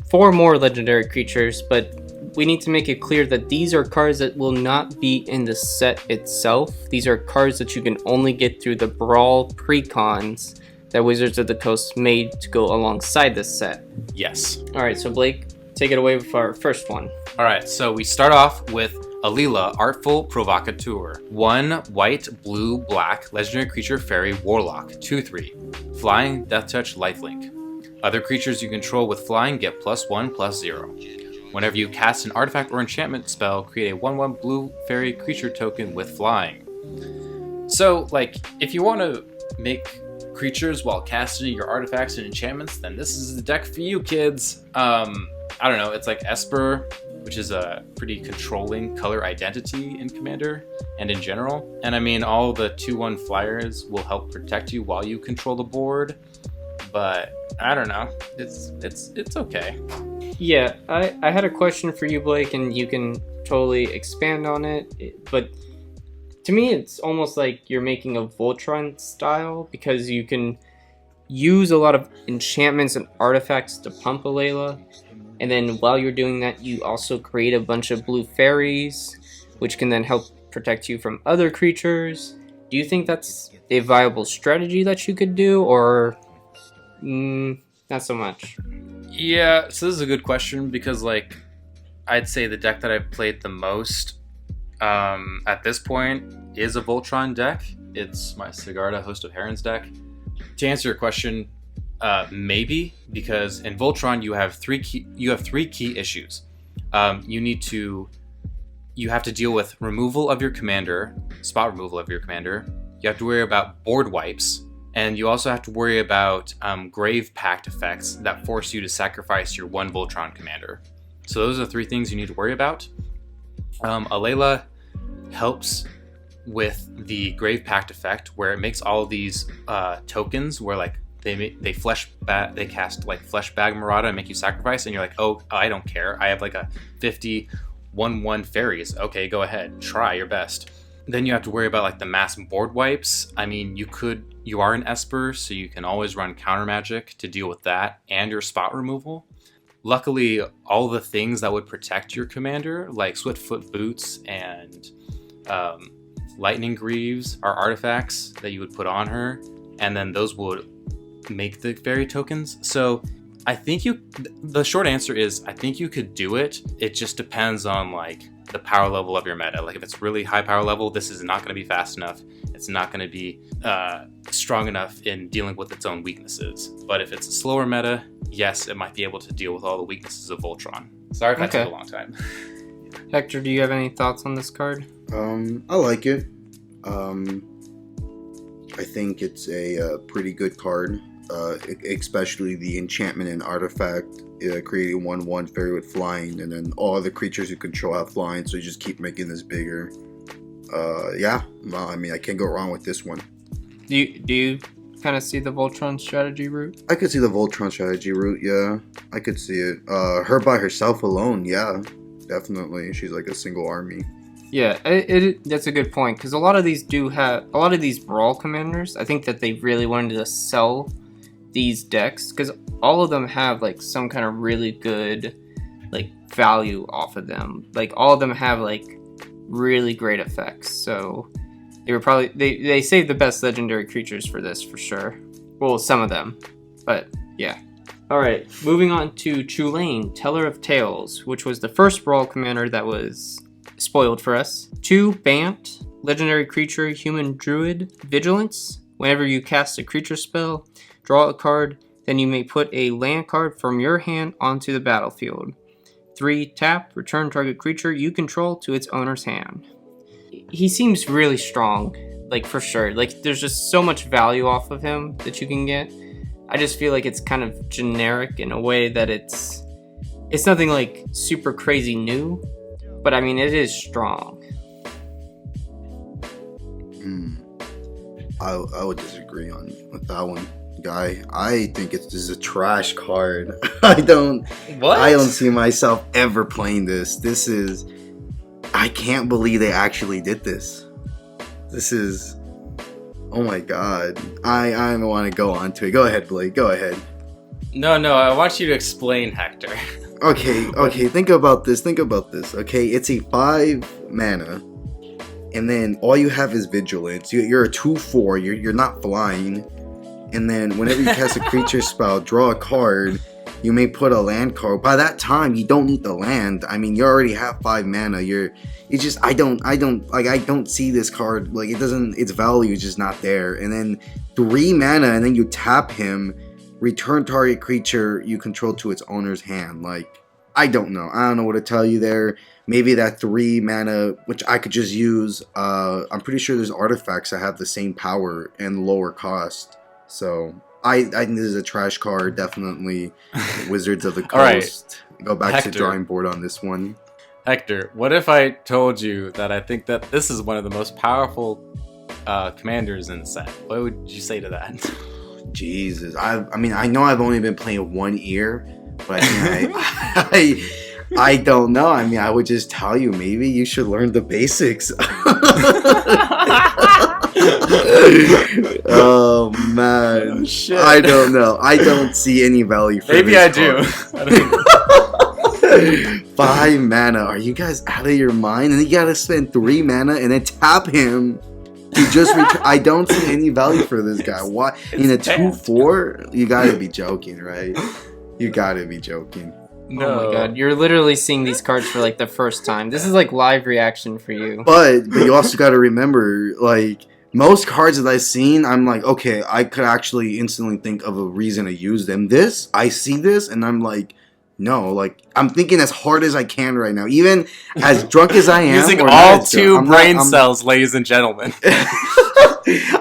4 more legendary creatures, but we need to make it clear that these are cards that will not be in the set itself. These are cards that you can only get through the Brawl precons that Wizards of the Coast made to go alongside this set.
Yes.
All right, so Blake, take it away with our first one.
All right, so we start off with Alila, Artful Provocateur. 1 white, blue, black, legendary creature, fairy, warlock. 2/3. Flying, Death Touch, Lifelink. Other creatures you control with flying get +1/+0. Whenever you cast an artifact or enchantment spell, create a 1/1 blue fairy creature token with flying. So, like, if you want to make creatures while casting your artifacts and enchantments, then this is the deck for you, kids. I don't know, it's like Esper, which is a pretty controlling color identity in Commander and in general. And I mean, all the 2/1 flyers will help protect you while you control the board. But I don't know, it's okay.
Yeah, I had a question for you, Blake, and you can totally expand on it. But to me, it's almost like you're making a Voltron style, because you can use a lot of enchantments and artifacts to pump a Layla. And then while you're doing that, you also create a bunch of blue fairies, which can then help protect you from other creatures. Do you think that's a viable strategy that you could do, or not so much?
Yeah, so this is a good question, because like I'd say the deck that I've played the most at this point is a Voltron deck. It's my Sigarda Host of Herons deck. To answer your question, maybe, because in Voltron you have three key issues. You have to deal with removal of your commander, spot removal of your commander. You have to worry about board wipes, and you also have to worry about Grave Pact effects that force you to sacrifice your 1 Voltron commander. So those are 3 things you need to worry about. Alela helps with the Grave Pact effect, where it makes all these tokens where like they cast like Flesh Bag Marauder and make you sacrifice, and you're like, oh, I don't care. I have like a 50 1/1 fairies. Okay, go ahead, try your best. Then you have to worry about like the mass board wipes. I mean, you are an Esper, so you can always run counter magic to deal with that and your spot removal. Luckily, all the things that would protect your commander, like Swiftfoot Boots and Lightning Greaves, are artifacts that you would put on her, and then those would make the fairy tokens. So I think the short answer is I think you could do it. It just depends on like the power level of your meta. Like if it's really high power level, this is not going to be fast enough. It's not going to be strong enough in dealing with its own weaknesses. But if it's a slower meta, yes, it might be able to deal with all the weaknesses of Voltron. Sorry if that took a long time.
Hector, do you have any thoughts on this card?
I like it. I think it's a pretty good card. Especially the enchantment and artifact, creating 1/1 fairy with flying, and then all the creatures you control have flying, so you just keep making this bigger. Yeah, well, I mean, I can't go wrong with this one.
Do you kind of see the Voltron strategy route?
I could see the Voltron strategy route, yeah. I could see it. Her by herself alone, yeah, definitely. She's like a single army.
Yeah, that's a good point, because a lot of these Brawl commanders, I think that they really wanted to sell these decks, because all of them have like some kind of really good like value off of them. Like all of them have like really great effects, so they saved the best legendary creatures for this for sure. Well, some of them, but yeah. All right, moving on to Chulane, Teller of Tales, which was the first Brawl commander that was spoiled for us. 2 Bant, legendary creature, human druid, vigilance. Whenever you cast a creature spell, draw a card, then you may put a land card from your hand onto the battlefield. 3 tap, return target creature you control to its owner's hand. He seems really strong, like for sure. Like there's just so much value off of him that you can get. I just feel like it's kind of generic in a way that it's nothing like super crazy new, but I mean it is strong.
I would disagree with that one. guy. I think this is a trash card. I don't see myself ever playing this. I can't believe they actually did this. This is, oh my god. I don't want to go on to it. Go ahead, Blake. Go ahead.
No, I want you to explain, Hector.
Okay, think about this. Okay, it's a 5 mana. And then all you have is Vigilance. You're a 2/4. You're not flying. And then whenever you cast a creature spell, draw a card. You may put a land card. By that time, you don't need the land. I mean, you already have 5 mana. I don't see this card. Like, it doesn't. Its value is just not there. And then 3 mana, and then you tap him. Return target creature you control to its owner's hand. Like, I don't know. I don't know what to tell you there. Maybe that 3 mana, which I could just use. I'm pretty sure there's artifacts that have the same power and lower cost. So I think this is a trash card. Definitely Wizards of the Coast.
Right.
Go back
Hector.
to drawing board on this one.
Hector, what if I told you that I think that this is one of the most powerful commanders in the set? What would you say to that?
Jesus. I mean, I know I've only been playing 1 year, but I don't know. I mean, I would just tell you, maybe you should learn the basics. Oh man,
oh, shit.
I don't know. I don't see any value for
maybe
this
I do.
5 mana. Are you guys out of your mind? And then you gotta spend 3 mana and then tap him to just I don't see any value for this guy. Why in a 2/4? You gotta be joking, right? You gotta be joking.
No.
Oh my god, you're literally seeing these cards for like the first time. This is like live reaction for you.
But you also gotta remember, like, most cards that I've seen, I'm like, okay, I could actually instantly think of a reason to use them. This, I see this, and I'm like, no, like, I'm thinking as hard as I can right now. Even as drunk as I am.
Using
or
all
not,
2 brain cells, ladies and gentlemen.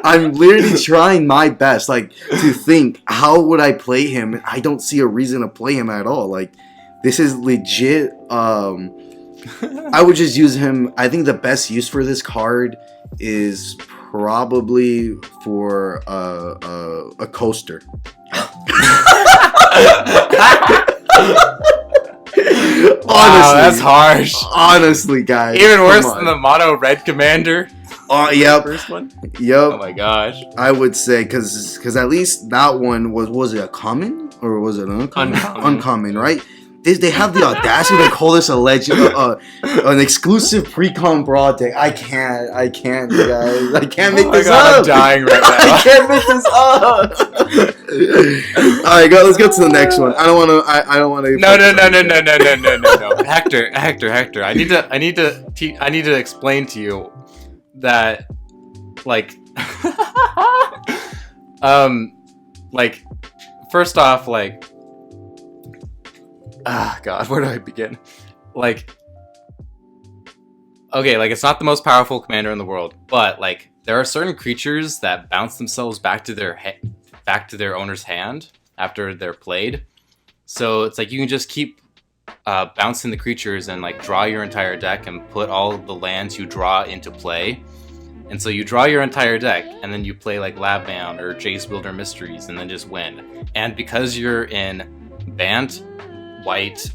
I'm literally trying my best, like, to think, how would I play him? I don't see a reason to play him at all. Like, this is legit. I would just use him. I think the best use for this card is probably for a coaster.
Wow, that's harsh.
Honestly, guys.
Even worse than the mono red commander.
Yep.
First one.
Yep.
Oh my gosh.
I would say because at least that one was it a common or was it an uncommon? Uncommon, right? They have the audacity to call this a legend, an exclusive pre-con broad deck. I can't, guys. I can't make this up.
I'm dying right now.
I can't make this up. All right, let's go to the next one. I don't want to.
No. Hector. I need to explain to you that, like, like, first off, like. God, where do I begin? Like, okay, like, it's not the most powerful commander in the world, but, like, there are certain creatures that bounce themselves back to their owner's hand after they're played. So it's like you can just keep bouncing the creatures and, like, draw your entire deck and put all of the lands you draw into play. And so you draw your entire deck, and then you play, like, Labbound or Jace Builder Mysteries, and then just win. And because you're in Bant, white,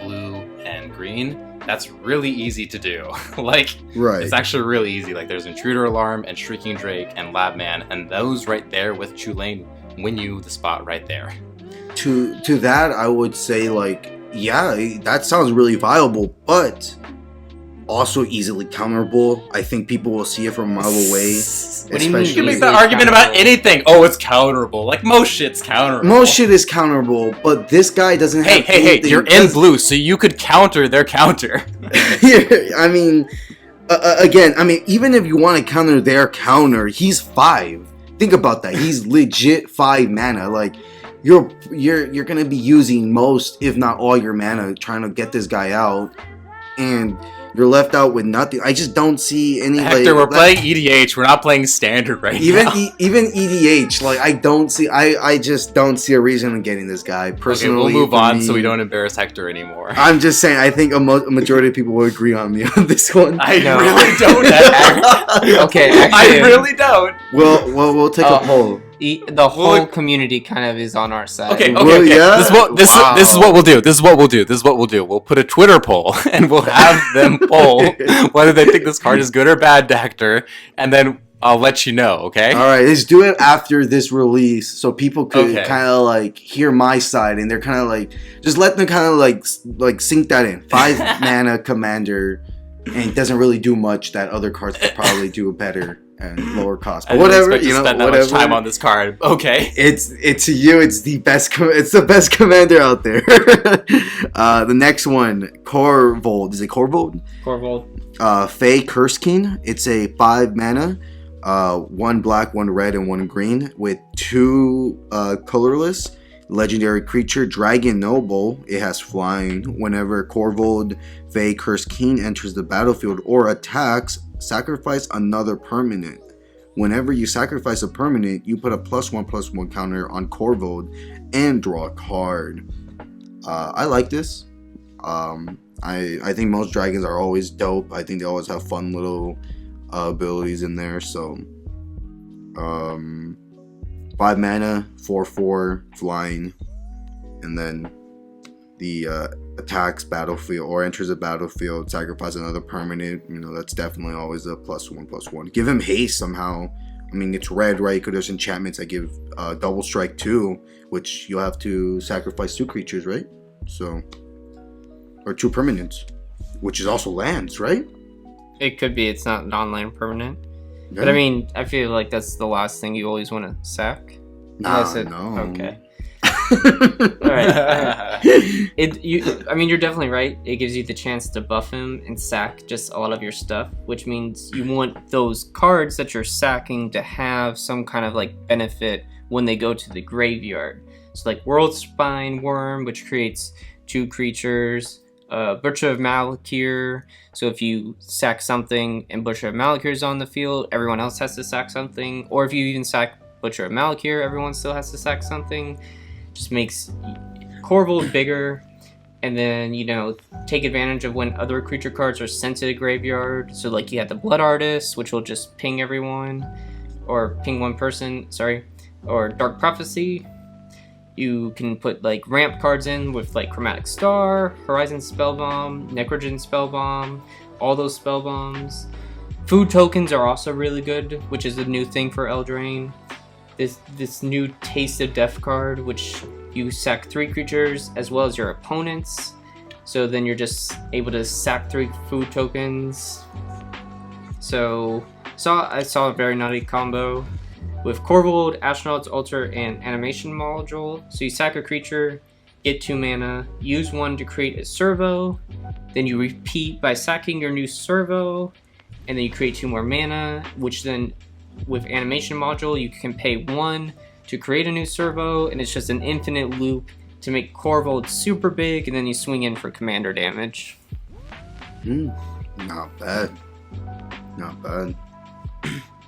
blue, and green, that's really easy to do. Like,
right.
It's actually really easy. Like, there's Intruder Alarm and Shrieking Drake and Labman, and those right there with Chulane win you the spot right there.
To that, I would say, like, yeah, that sounds really viable, but also easily counterable. I think people will see it from a mile away.
What do you mean?
You can make that argument about anything. Oh, it's counterable. Like, most shit's counterable.
Most shit is counterable, but this guy doesn't have
Hey, you're in blue, so you could counter their counter.
I mean, again, I mean, even if you want to counter their counter, he's 5. Think about that. He's legit 5 mana. Like, you're gonna be using most, if not all, your mana trying to get this guy out, and you're left out with nothing. I just don't see any.
Hector, we're playing EDH. We're not playing standard right now.
Even EDH, like, I don't see. I just don't see a reason in getting this guy. Personally,
okay, we'll move on so we don't embarrass Hector anymore.
I'm just saying. I think a majority of people will agree on me on this one.
I really don't.
Okay, actually,
I really don't.
We'll take a poll.
The whole community kind of is on our side.
Okay.
Well, yeah.
This is what we'll do. We'll put a Twitter poll and we'll have them poll whether they think this card is good or bad, Dactor, and then I'll let you know. Okay.
All right, let's do it after this release, so people could kind of like hear my side, and they're kind of like, just let them kind of like sink that in. 5 mana commander, and it doesn't really do much that other cards could probably do better and lower cost. But whatever, you know,
spend that much time on this card. Okay.
It's you. It's the best. It's the best commander out there. The next one, Corvold. Is it Corvold?
Corvold.
Fey Curse King. It's a 5 mana. 1 black, 1 red, and 1 green with 2 colorless. Legendary creature, Dragon Noble. It has flying. Whenever Corvold Fey Curse King enters the battlefield or attacks, sacrifice another permanent. Whenever you sacrifice a permanent, you put a +1/+1 counter on Corvold and draw a card. I like this. I think most dragons are always dope. I think they always have fun little abilities in there. So 5 mana, 4/4 flying, and then the attacks battlefield or enters a battlefield, sacrifice another permanent. You know, that's definitely always a +1/+1. Give him haste somehow. I mean, it's red, right? There's enchantments that give double strike 2, which you'll have to sacrifice 2 creatures, right? So, or 2 permanents, which is also lands, right?
It could be. It's not non-land permanent.
Yeah.
But I mean, I feel like that's the last thing you always want to sack.
No.
Okay. All right. I mean, you're definitely right. It gives you the chance to buff him and sack just a lot of your stuff, which means you want those cards that you're sacking to have some kind of like benefit when they go to the graveyard. So like World Spine Worm, which creates 2 creatures. Butcher of Malakir. So if you sack something and Butcher of Malakir is on the field, everyone else has to sack something. Or if you even sack Butcher of Malakir, everyone still has to sack something. Just makes Corvold bigger. And then, you know, take advantage of when other creature cards are sent to the graveyard. So like you have the Blood Artist, which will just ping everyone. Or ping one person, sorry. Or Dark Prophecy. You can put like ramp cards in with like Chromatic Star, Horizon Spellbomb, Necrogen Spellbomb, all those spellbombs. Food tokens are also really good, which is a new thing for Eldraine. This new Taste of Death card, which you sack 3 creatures as well as your opponents. So then you're just able to sack 3 food tokens. So I saw a very nutty combo with Corvold, Astronaut's Altar, and Animation Module. So you sack a creature, get 2 mana, use 1 to create a servo, then you repeat by sacking your new servo, and then you create 2 more mana, which then with Animation Module you can pay 1 to create a new servo, and it's just an infinite loop to make Corvold super big, and then you swing in for commander damage.
Not bad. Not bad.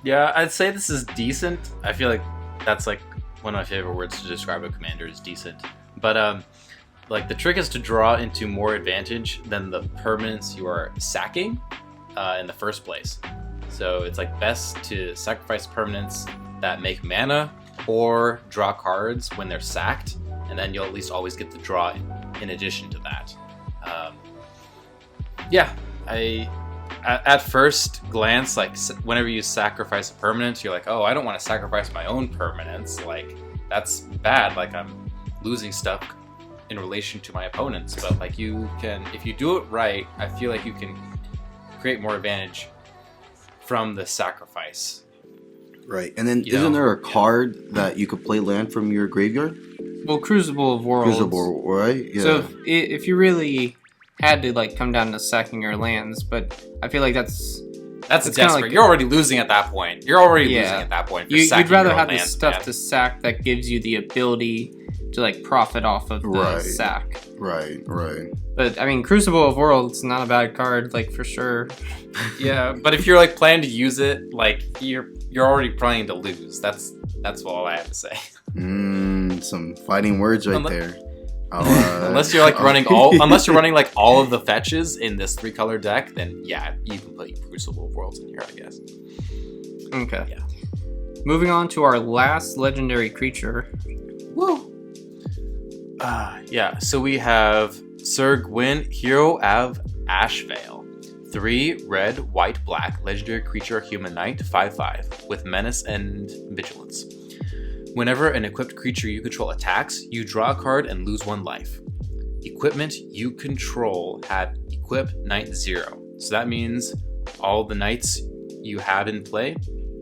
Yeah, I'd say this is decent. I feel like that's like one of my favorite words to describe a commander is decent. But like the trick is to draw into more advantage than the permanents you are sacking in the first place. So it's like best to sacrifice permanents that make mana or draw cards when they're sacked, and then you'll at least always get the draw in addition to that. At first glance, like whenever you sacrifice a permanent, you're like, oh, I don't want to sacrifice my own permanents. Like that's bad. Like I'm losing stuff in relation to my opponents. But like you can, if you do it right, I feel like you can create more advantage from the sacrifice.
Right, and then isn't there a card that you could play land from your graveyard?
Well, Crucible of Worlds.
Crucible, right? Yeah.
So if you really had to like come down to sacking your lands, but I feel like that's
desperate. Like, you're already losing at that point. You're already losing at that point.
You'd rather have the stuff to sack that gives you the ability to like profit off of the sack.
Right.
But I mean, Crucible of Worlds not a bad card, like for sure.
Yeah, but if you're like planning to use it, like you're already planning to lose. That's all I have to say.
Some fighting words right there.
Unless you're like unless you're running like all of the fetches in this 3-color deck, then yeah, you can play Crucible of Worlds in here, I guess.
Okay.
Yeah.
Moving on to our last legendary creature.
Woo! Yeah, so we have Sir Gwyn, Hero of Ashvale. 3 red, white, black, legendary creature, human knight, 5/5, with menace and vigilance. Whenever an equipped creature you control attacks, you draw a card and lose 1 life. Equipment you control have equip knight 0. So that means all the knights you have in play,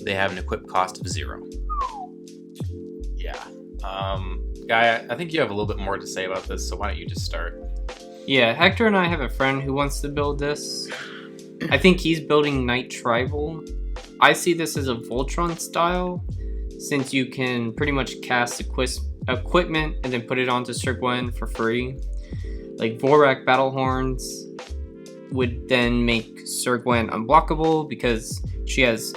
they have an equip cost of 0. Yeah. Guy, I think you have a little bit more to say about this, so why don't you just start?
Yeah, Hector and I have a friend who wants to build this. I think he's building Knight Tribal. I see this as a Voltron style, since you can pretty much cast equipment and then put it onto Sir Gwyn for free. Like Vorak Battlehorns would then make Sir Gwyn unblockable because she has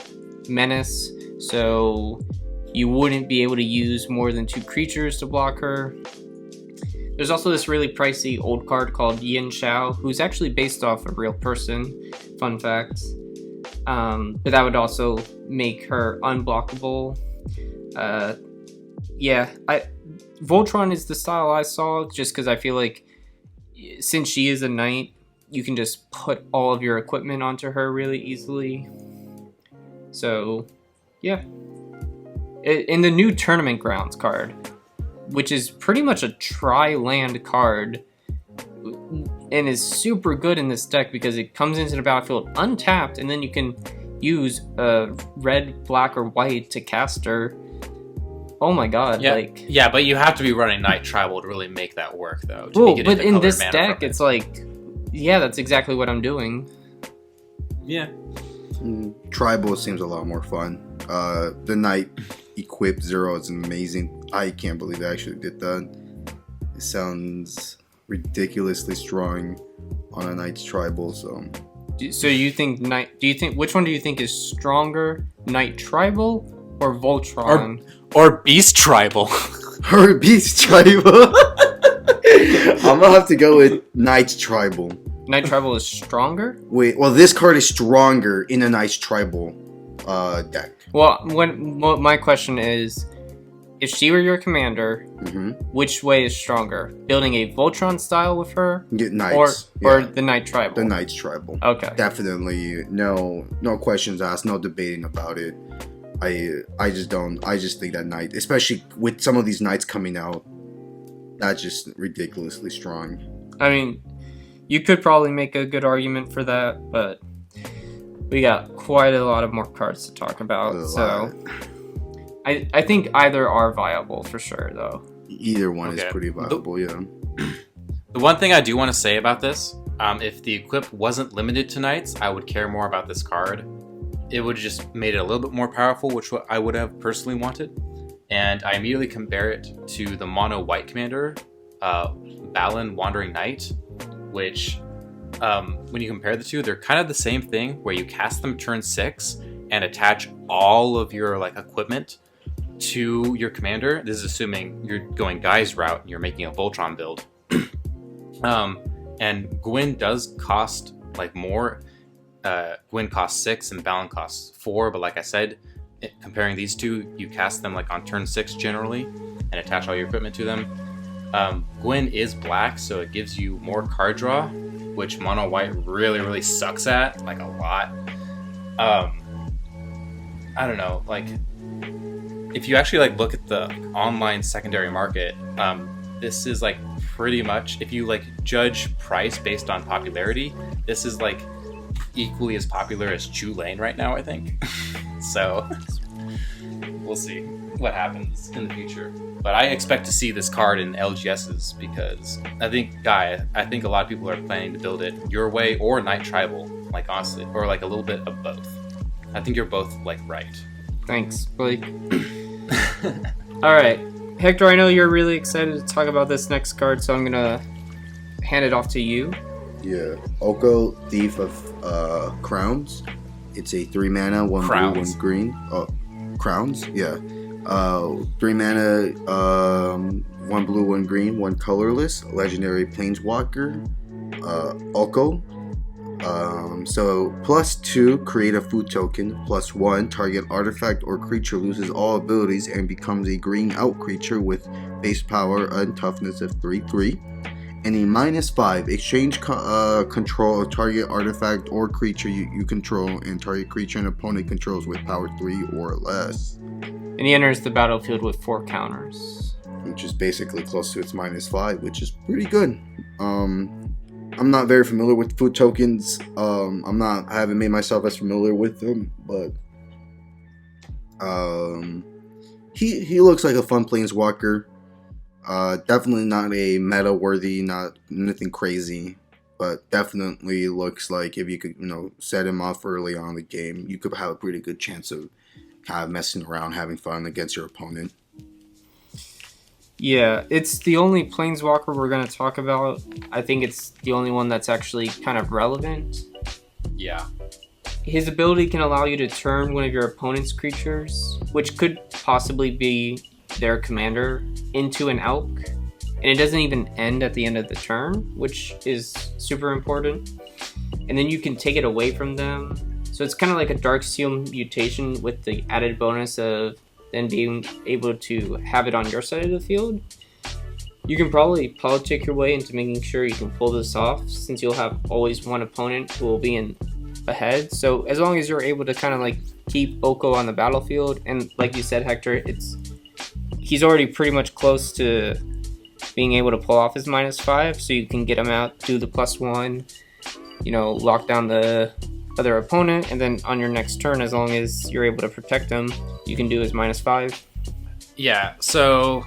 Menace, so you wouldn't be able to use more than 2 creatures to block her. There's also this really pricey old card called Yin Shao, who's actually based off a real person. Fun fact. But that would also make her unblockable. Voltron is the style I saw, just because I feel like since she is a knight, you can just put all of your equipment onto her really easily. So, yeah. In the new Tournament Grounds card, which is pretty much a tri-land card, and is super good in this deck because it comes into the battlefield untapped, and then you can use red, black, or white to cast her. Oh my god!
Yeah, but you have to be running Knight Tribal to really make that work, though.
But in this deck, it's like, yeah, that's exactly what I'm doing.
Yeah.
Tribal seems a lot more fun. The Knight Equip 0 is amazing. I can't believe I actually did that. It sounds ridiculously strong on a Knight's Tribal. So
you think which one do you think is stronger, Knight Tribal or Voltron?
Or Beast Tribal?
Or Beast Tribal? I'm gonna have to go with Knight's Tribal.
Knight Tribal is stronger?
Wait, well, this card is stronger in a Knight's Tribal deck.
Well, my question is, if she were your commander, which way is stronger? Building a Voltron style with her?
Knights.
Or the Knight Tribal?
The Knight's Tribal.
Okay.
Definitely. No questions asked, no debating about it. I just think that Knight, especially with some of these Knights coming out, that's just ridiculously strong.
I mean, you could probably make a good argument for that, but we got quite a lot of more cards to talk about, so I think either are viable for sure, though.
Either one is pretty viable, yeah.
The one thing I do want to say about this, if the equip wasn't limited to knights, I would care more about this card. It would have just made it a little bit more powerful, which I would have personally wanted. And I immediately compare it to the mono white commander, Balin Wandering Knight, which when you compare the two, they're kind of the same thing, where you cast them turn 6 and attach all of your equipment to your commander. This is assuming you're going Guy's route and you're making a Voltron build. And Gwyn does cost more. Gwyn costs 6 and Balin costs 4, but like I said, comparing these two, you cast them on turn 6 generally and attach all your equipment to them. Gwyn is black, so it gives you more card draw, which mono white really, really sucks at, a lot. I don't know, if you actually look at the online secondary market, this is pretty much, if you judge price based on popularity, this is equally as popular as Chu Lane right now, I think. So we'll see what happens in the future. But I expect to see this card in LGSs because I think a lot of people are planning to build it your way or Knight Tribal, honestly, or a little bit of both. I think you're both right.
Thanks, Blake. All right, Hector, I know you're really excited to talk about this next card, so I'm gonna hand it off to you.
Yeah, Oko, Thief of Crowns. It's a 3 mana, 1
Crowns.
blue, 1 green. Oh, Crowns? Yeah. 3 mana, 1 blue, 1 green, 1 colorless. Legendary Planeswalker. Oko. So +2, create a food token. +1, target artifact or creature loses all abilities and becomes a green out creature with base power and toughness of 3/3. And a -5, exchange control of target artifact or creature you control and target creature and opponent controls with power 3 or less.
And he enters the battlefield with 4 counters.
Which is basically close to its -5, which is pretty good. I'm not very familiar with food tokens. I haven't made myself as familiar with them, but he looks like a fun planeswalker. Definitely not a meta worthy, not nothing crazy, but definitely looks like if you could, set him off early on in the game, you could have a pretty good chance of kind of messing around, having fun against your opponent.
Yeah, it's the only planeswalker we're going to talk about. I think it's the only one that's actually kind of relevant.
Yeah.
His ability can allow you to turn one of your opponent's creatures, which could possibly be their commander, into an elk. And it doesn't even end at the end of the turn, which is super important. And then you can take it away from them. So it's kind of like a Darksteel mutation with the added bonus of then being able to have it on your side of the field. You can probably politic your way into making sure you can pull this off, since you'll have always one opponent who will be in ahead. So as long as you're able to kind of like keep Oko on the battlefield, and like you said, Hector, he's already pretty much close to being able to pull off his -5, so you can get him out, do the +1, lock down the other opponent, and then on your next turn, as long as you're able to protect him, you can do his -5.
Yeah, so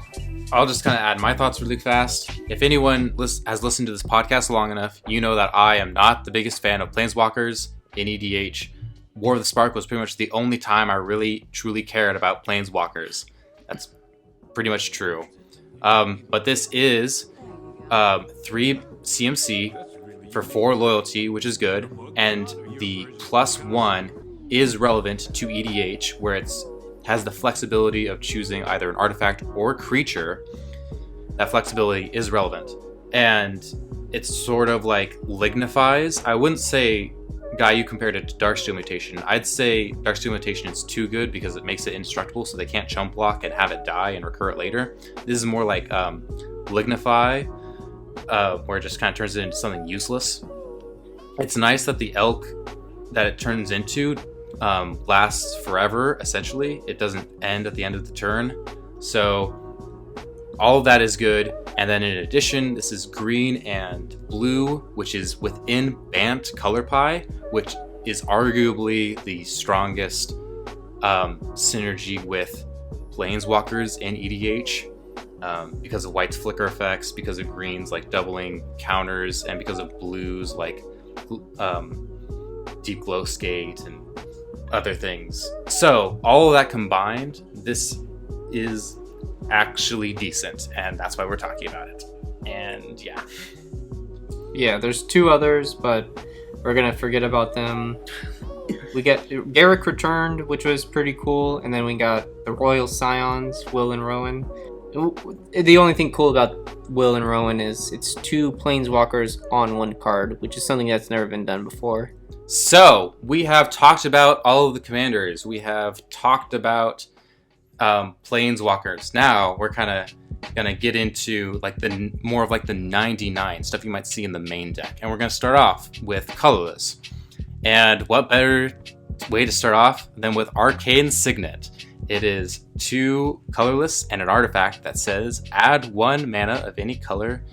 I'll just kind of add my thoughts really fast. If anyone has listened to this podcast long enough, you know that I am not the biggest fan of planeswalkers in EDH. War of the Spark was pretty much the only time I really, truly cared about planeswalkers. That's pretty much true. But this is 3 CMC for 4 loyalty, which is good, and the +1 is relevant to EDH, where it has the flexibility of choosing either an artifact or creature. That flexibility is relevant, and it sort of like lignifies. I wouldn't say, Guy, you compared it to Darksteel Mutation. I'd say Darksteel Mutation is too good because it makes it indestructible, so they can't chump block and have it die and recur it later. This is more like lignify, where it just kind of turns it into something useless. It's nice that the elk that it turns into lasts forever, essentially. It doesn't end at the end of the turn. So all of that is good. And then in addition, this is green and blue, which is within Bant Color Pie, which is arguably the strongest synergy with Planeswalkers in EDH. Because of white's flicker effects, because of green's like doubling counters, and because of blues like deep glow skate and other things. So all of that combined, this is actually decent, and that's why we're talking about it. And yeah,
there's 2 others, but we're gonna forget about them. We get Garrick returned, which was pretty cool, and then we got the Royal Scions, Will and Rowan. The only thing cool about Will and Rowan is it's 2 planeswalkers on 1 card, which is something that's never been done before.
So we have talked about all of the commanders. We have talked about planeswalkers. Now we're kind of gonna get into like the more of like the 99 stuff you might see in the main deck, and we're gonna start off with colorless. And what better way to start off than with Arcane Signet? It is 2 colorless and an artifact that says add 1 mana of any color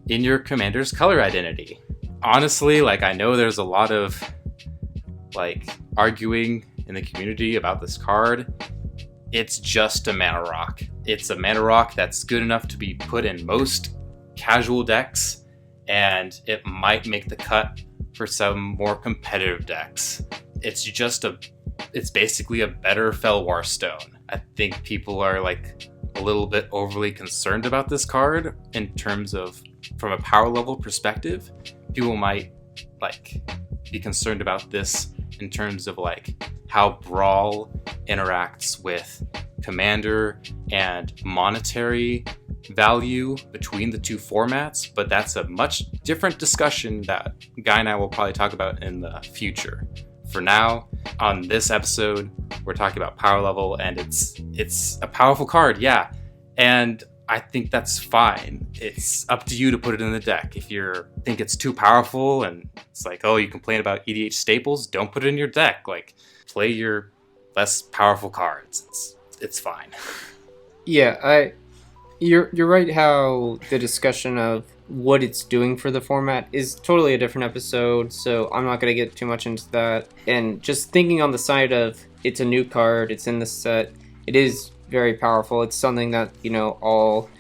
in your commander's color identity. Honestly, like, I know there's a lot of like arguing in the community about this card. It's just a mana rock. It's a mana rock that's good enough to be put in most casual decks, and it might make the cut for some more competitive decks. It's basically a better Felwar Stone. I think people are like a little bit overly concerned about this card in terms of, from a power level perspective. People might like be concerned about this in terms of like how Brawl interacts with Commander and monetary value between the two formats, but that's a much different discussion that Guy and I will probably talk about in the future. For now, on this episode, we're talking about power level, and it's a powerful card, yeah. And I think that's fine. It's up to you to put it in the deck. If you think it's too powerful and it's like, oh, you complain about EDH staples, don't put it in your deck. Like, play your less powerful cards. It's fine.
Yeah, you're right how the discussion of what it's doing for the format is totally a different episode, so I'm not going to get too much into that. And just thinking on the side of it's a new card, it's in the set, it is very powerful. It's something that, all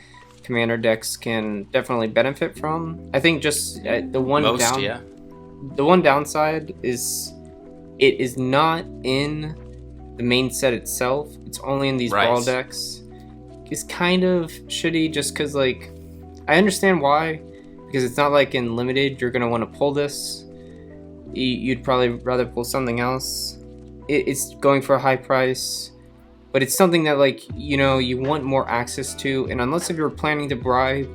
commander decks can definitely benefit from. I think just the one downside is it is not in the main set itself. It's only in these brawl decks. It's kind of shitty just because, I understand why, because it's not like in limited you're going to want to pull this. You'd probably rather pull something else. It's going for a high price, but it's something that, you want more access to, and unless if you're planning to buy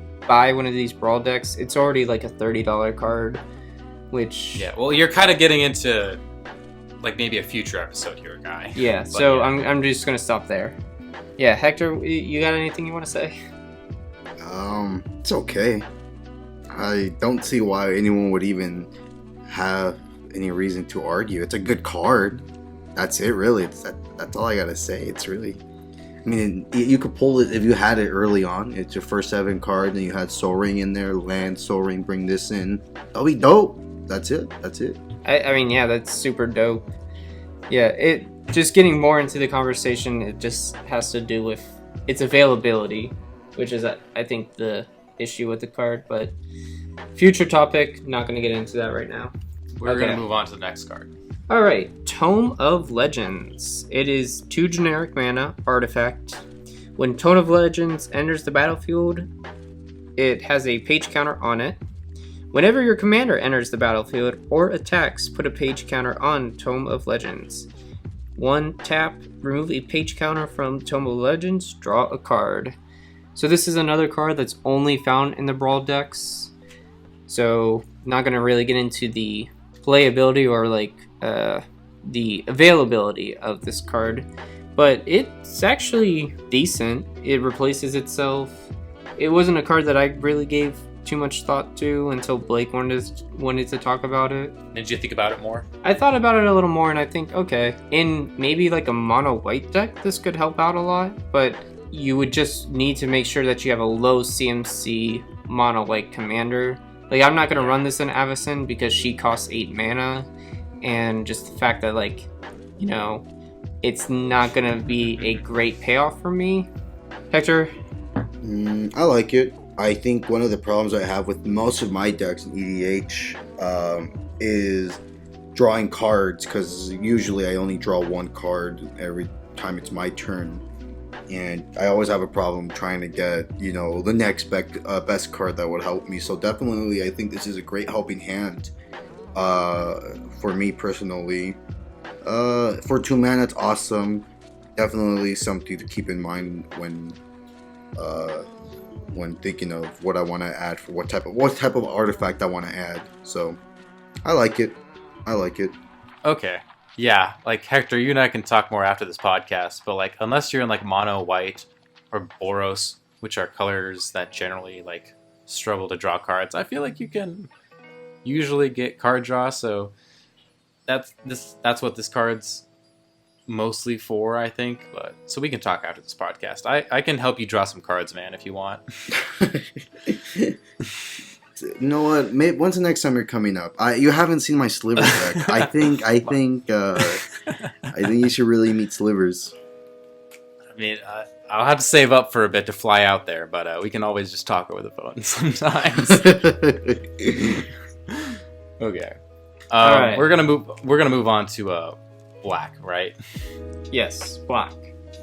one of these brawl decks, it's already a $30 card, which...
Yeah, well, you're kind of getting into, maybe a future episode here, Guy.
Yeah, so yeah. I'm just going to stop there. Yeah, Hector, you got anything you want to say?
It's okay. I don't see why anyone would even have any reason to argue. It's a good card. That's it, really. That's all I gotta say. It's really... I mean, you could pull it if you had it early on. It's your first 7 card, and you had Soul Ring in there. Land, Soul Ring, bring this in. That'll be dope. That's it.
I mean, yeah, that's super dope. Yeah, just getting more into the conversation, it just has to do with its availability, which is, I think, the issue with the card. But future topic, not going to get into that right now.
We're going to move on to the next card.
All right, Tome of Legends. It is 2 generic mana, artifact. When Tome of Legends enters the battlefield, it has a page counter on it. Whenever your commander enters the battlefield or attacks, put a page counter on Tome of Legends. 1 tap, remove a page counter from Tome of Legends, draw a card. So this is another card that's only found in the Brawl decks. So not going to really get into the playability or the availability of this card. But it's actually decent. It replaces itself. It wasn't a card that I really gave too much thought to until Blake wanted to talk about it.
Did you think about it more?
I thought about it a little more, and I think, okay, in maybe a mono white deck, this could help out a lot, but you would just need to make sure that you have a low CMC mono white commander. I'm not going to run this in Avacyn because she costs 8 mana, and just the fact that, it's not going to be a great payoff for me. Hector?
I like it. I think one of the problems I have with most of my decks in EDH is drawing cards, because usually I only draw 1 card every time it's my turn, and I always have a problem trying to get the next best card that would help me. So definitely I think this is a great helping hand for me personally. For 2 mana, it's awesome. Definitely something to keep in mind when thinking of what I want to add, for what type of artifact I want to add. So I like it.
Okay. Yeah, Hector, you and I can talk more after this podcast, but unless you're in mono white or Boros, which are colors that generally struggle to draw cards, I feel like you can usually get card draw. So that's what this card's mostly for, I think. But so we can talk after this podcast. I can help you draw some cards, man, if you want.
You know what? Maybe once the next time you're coming up, you haven't seen my Slivers deck. I think you should really meet Slivers.
I mean, I'll have to save up for a bit to fly out there, but we can always just talk over the phone sometimes. Okay.
All right.
We're gonna move on to black, right?
Yes, black.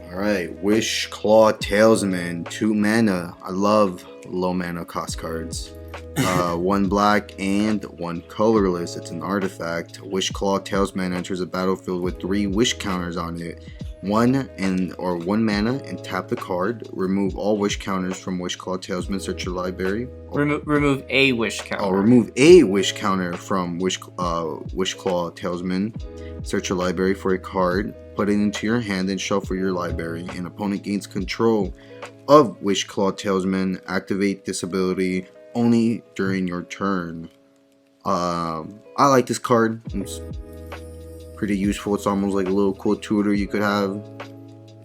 All right, Wish Claw Talesman, 2 mana. I love low mana cost cards. 1 black and 1 colorless. It's an artifact. Wish Claw Talesman enters a battlefield with 3 wish counters on it. 1 mana and tap the card. Remove all wish counters from Wishclaw Talisman. Search your library.
Remove a wish counter.
Oh, remove a wish counter from Wishclaw Talisman. Search your library for a card. Put it into your hand and shuffle your library. An opponent gains control of Wishclaw Talisman. Activate this ability only during your turn. I like this card. It's pretty useful. It's almost like a little cool tutor you could have.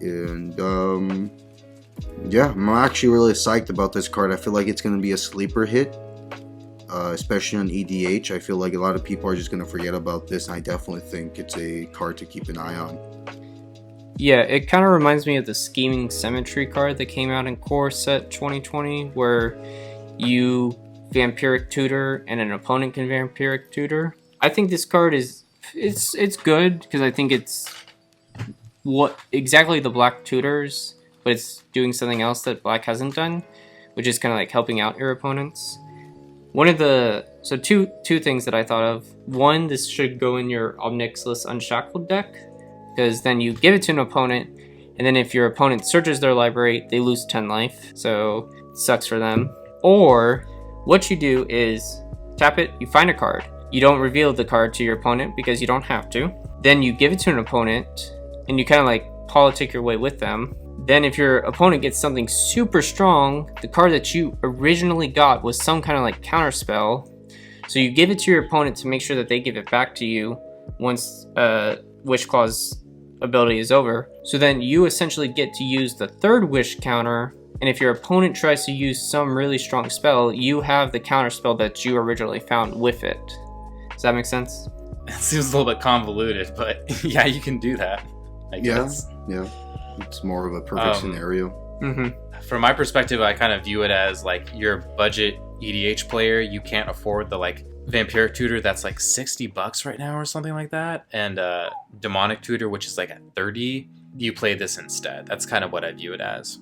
And yeah, I'm actually really psyched about this card. I feel like it's going to be a sleeper hit, especially on EDH. I feel like a lot of people are just going to forget about this, and I definitely think it's a card to keep an eye on.
Yeah, it kind of reminds me of the Scheming Symmetry card that came out in Core Set 2020, where you Vampiric Tutor and an opponent can Vampiric Tutor. I think this card is it's good because I think it's what exactly the black tutors, but it's doing something else that black hasn't done, which is kind of like helping out your opponents. Two things that I thought of. One, this should go in your Omnixilus Unshackled deck, because then you give it to an opponent, and then if your opponent searches their library, they lose 10 life, so it sucks for them. Or what you do is tap it, you find a card. You don't reveal the card to your opponent because you don't have to. Then you give it to an opponent, and you kind of like politic your way with them. Then if your opponent gets something super strong, the card that you originally got was some kind of like counter spell. So you give it to your opponent to make sure that they give it back to you once Wishclaw's ability is over. So then you essentially get to use the third wish counter, and if your opponent tries to use some really strong spell, you have the counter spell that you originally found with it. Does that make sense?
It seems a little bit convoluted, but yeah, you can do that, I guess.
Yeah. It's more of a perfect scenario.
Mm-hmm.
From my perspective, I kind of view it as like your budget EDH player. You can't afford the like Vampiric Tutor that's like $60 right now or something like that, and Demonic Tutor, which is like at 30. You play this instead. That's kind of what I view it as.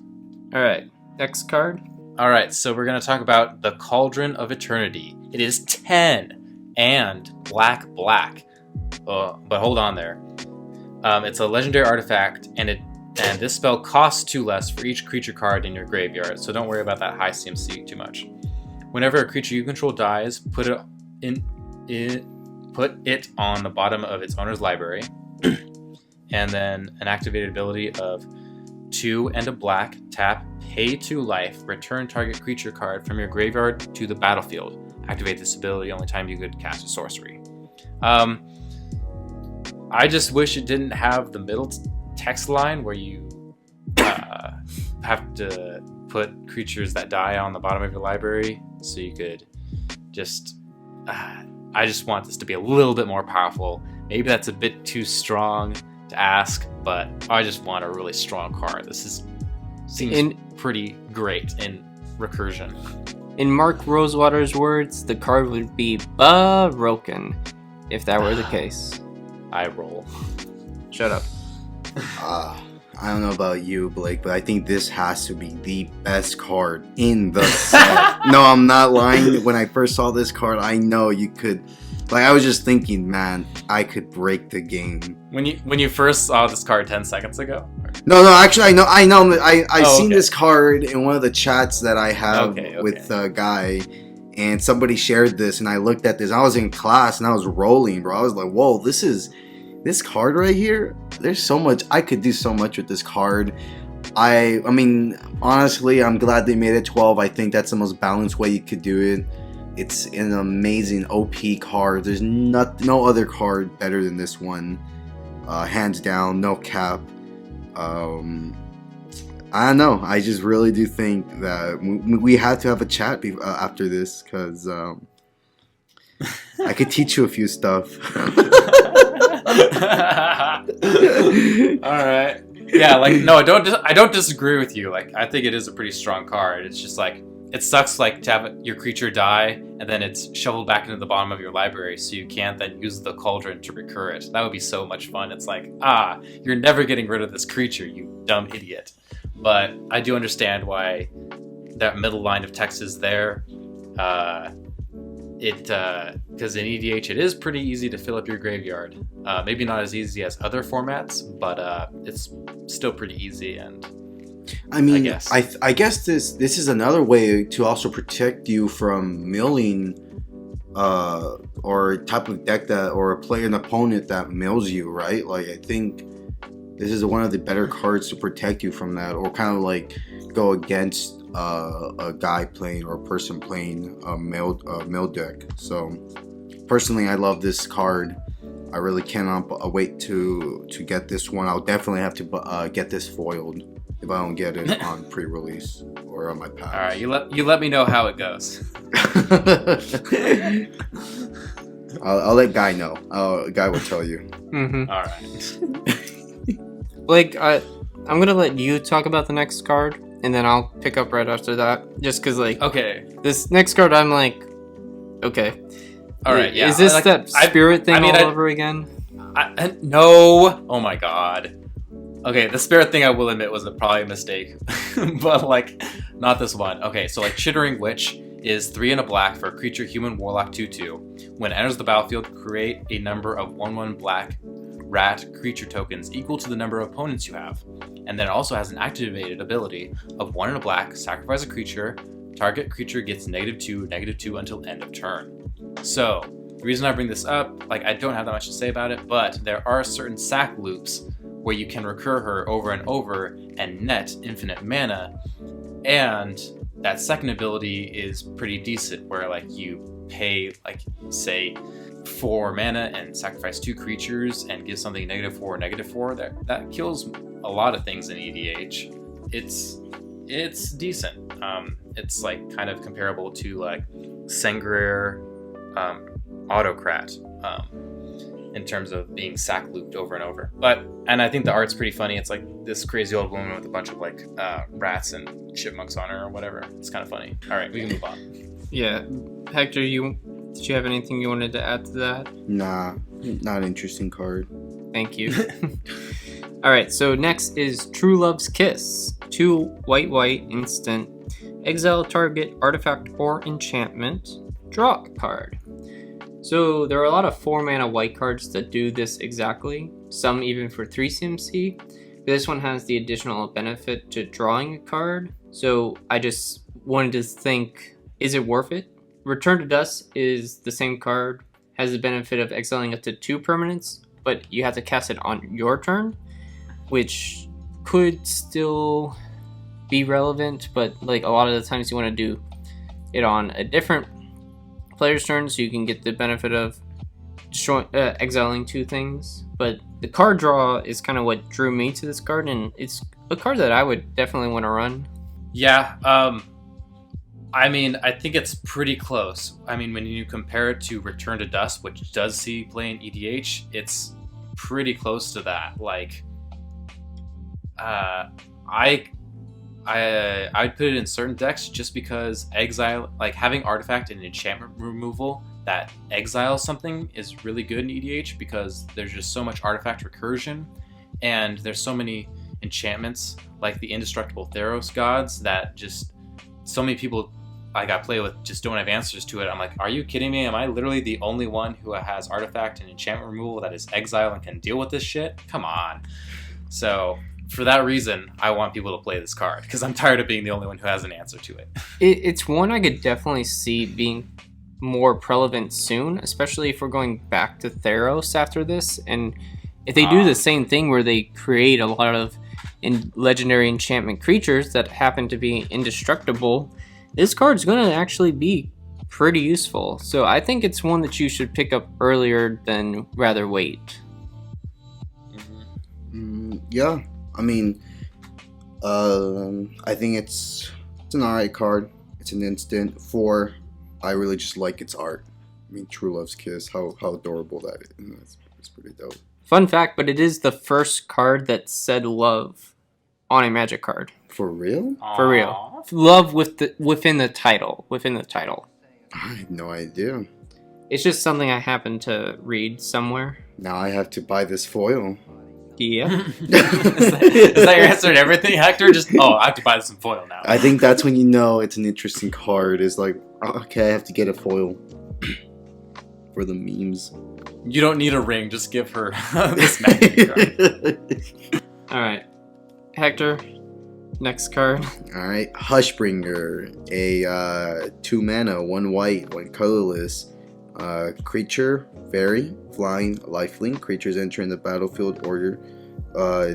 All right, next card.
All right, so we're going to talk about the Cauldron of Eternity. It is 10 and black. But hold on there. It's a legendary artifact, and this spell costs 2 less for each creature card in your graveyard, so don't worry about that high CMC too much. Whenever a creature you control dies, put it on the bottom of its owner's library, and then an activated ability of 2 and a black, tap, pay 2 life, return target creature card from your graveyard to the battlefield. Activate this ability only time you could cast a sorcery. I just wish it didn't have the middle text line where you have to put creatures that die on the bottom of your library, so you could just... I just want this to be a little bit more powerful. Maybe that's a bit too strong to ask, but I just want a really strong card. This seems pretty great in recursion.
In Mark Rosewater's words, the card would be broken if that were the case.
I roll.
Shut up.
I don't know about you, Blake, but I think this has to be the best card in the set. No, I'm not lying. When I first saw this card, I know you could... Like, I was just thinking, man, I could break the game.
When you first saw this card 10 seconds ago?
No, actually, I know. I've seen this card in one of the chats that I have with a guy, and somebody shared this, and I looked at this. I was in class, and I was rolling, bro. I was like, whoa, this card right here, there's so much. I could do so much with this card. I mean, honestly, I'm glad they made it 12. I think that's the most balanced way you could do it. It's an amazing OP card. There's no other card better than this one. Hands down, no cap. I don't know. I just really do think that we have to have a chat after this, because I could teach you a few stuff.
All right. Yeah, like, no, I don't disagree with you. Like, I think it is a pretty strong card. It's just like, it sucks like to have your creature die and then it's shoveled back into the bottom of your library, so you can't then use the cauldron to recur it. That would be so much fun. It's like, you're never getting rid of this creature, you dumb idiot. But I do understand why that middle line of text is there. because in EDH it is pretty easy to fill up your graveyard. Maybe not as easy as other formats, but it's still pretty easy. And
I mean,
I
guess this is another way to also protect you from milling, or type of deck that, or an opponent that mills you, right? Like, I think this is one of the better cards to protect you from that, or kind of like go against a guy playing or a person playing a mill deck. So personally, I love this card. I really cannot wait to get this one. I'll definitely have to get this foiled if I don't get it on pre-release or on my pack.
All right, you let me know how it goes.
I'll let Guy know. Guy will tell you.
Mm-hmm.
All right.
Blake, I'm gonna let you talk about the next card, and then I'll pick up right after that. Just because, like,
Okay.
this next card, I'm like, okay.
All right. Yeah.
Is this that spirit thing all over again?
No. Oh my god. Okay, the spirit thing I will admit was probably a mistake, but like, not this one. Okay, so like Chittering Witch is 3 and a black for a creature human warlock 2/2. When it enters the battlefield, create a number of 1/1 black rat creature tokens equal to the number of opponents you have. And then it also has an activated ability of 1 and a black, sacrifice a creature, target creature gets -2/-2 until end of turn. So, the reason I bring this up, like, I don't have that much to say about it, but there are certain sack loops where you can recur her over and over and net infinite mana, and that second ability is pretty decent, where like you pay, like, say 4 mana and sacrifice 2 creatures and give something -4 or -4. That kills a lot of things in EDH. It's decent. It's like kind of comparable to like Sengrir, Autocrat, in terms of being sack looped over and over. And I think the art's pretty funny. It's like this crazy old woman with a bunch of like rats and chipmunks on her or whatever. It's kind of funny. All right, we can move on.
Yeah, Hector, did you have anything you wanted to add to that?
Nah, not an interesting card.
Thank you. All right, so next is True Love's Kiss. 2 white instant. Exile target artifact or enchantment. Draw a card. So there are a lot of 4 mana white cards that do this exactly. Some even for 3 CMC. This one has the additional benefit to drawing a card. So I just wanted to think, is it worth it? Return to Dust is the same card. Has the benefit of exiling up to 2 permanents, but you have to cast it on your turn, which could still be relevant, but like a lot of the times you want to do it on a different player's turn so you can get the benefit of exiling 2 things. But the card draw is kind of what drew me to this card, and it's a card that I would definitely want to run.
Yeah, I mean, I think it's pretty close. I mean, when you compare it to Return to Dust, which does see play in EDH, it's pretty close to that. Like, I'd put it in certain decks just because exile, like having artifact and enchantment removal that exiles something is really good in EDH, because there's just so much artifact recursion, and there's so many enchantments like the indestructible Theros gods that just so many people I got play with just don't have answers to it. I'm like, are you kidding me? Am I literally the only one who has artifact and enchantment removal that is exile and can deal with this shit? Come on. So for that reason, I want people to play this card, because I'm tired of being the only one who has an answer to it.
It's one I could definitely see being more prevalent soon, especially if we're going back to Theros after this. And if they do the same thing where they create a lot of legendary enchantment creatures that happen to be indestructible, this card's going to actually be pretty useful. So I think it's one that you should pick up earlier than rather wait.
Yeah, I mean, I think it's an alright card. It's an instant. 4, I really just like its art. I mean, True Love's Kiss, how adorable that is. It's pretty dope.
Fun fact, but it is the first card that said love on a Magic card.
For real?
For real. Love within the title.
I had no idea.
It's just something I happened to read somewhere.
Now I have to buy this foil.
Yeah.
is that your answer to everything, Hector? Just, I have to buy some foil now.
I think that's when you know it's an interesting card. Is like, okay, I have to get a foil. For the memes.
You don't need a ring. Just give her this magic card.
All right, Hector. Next card.
All right, Hushbringer, a 2 mana, 1 white, 1 colorless creature, fairy, flying, lifelink. Creatures entering the battlefield or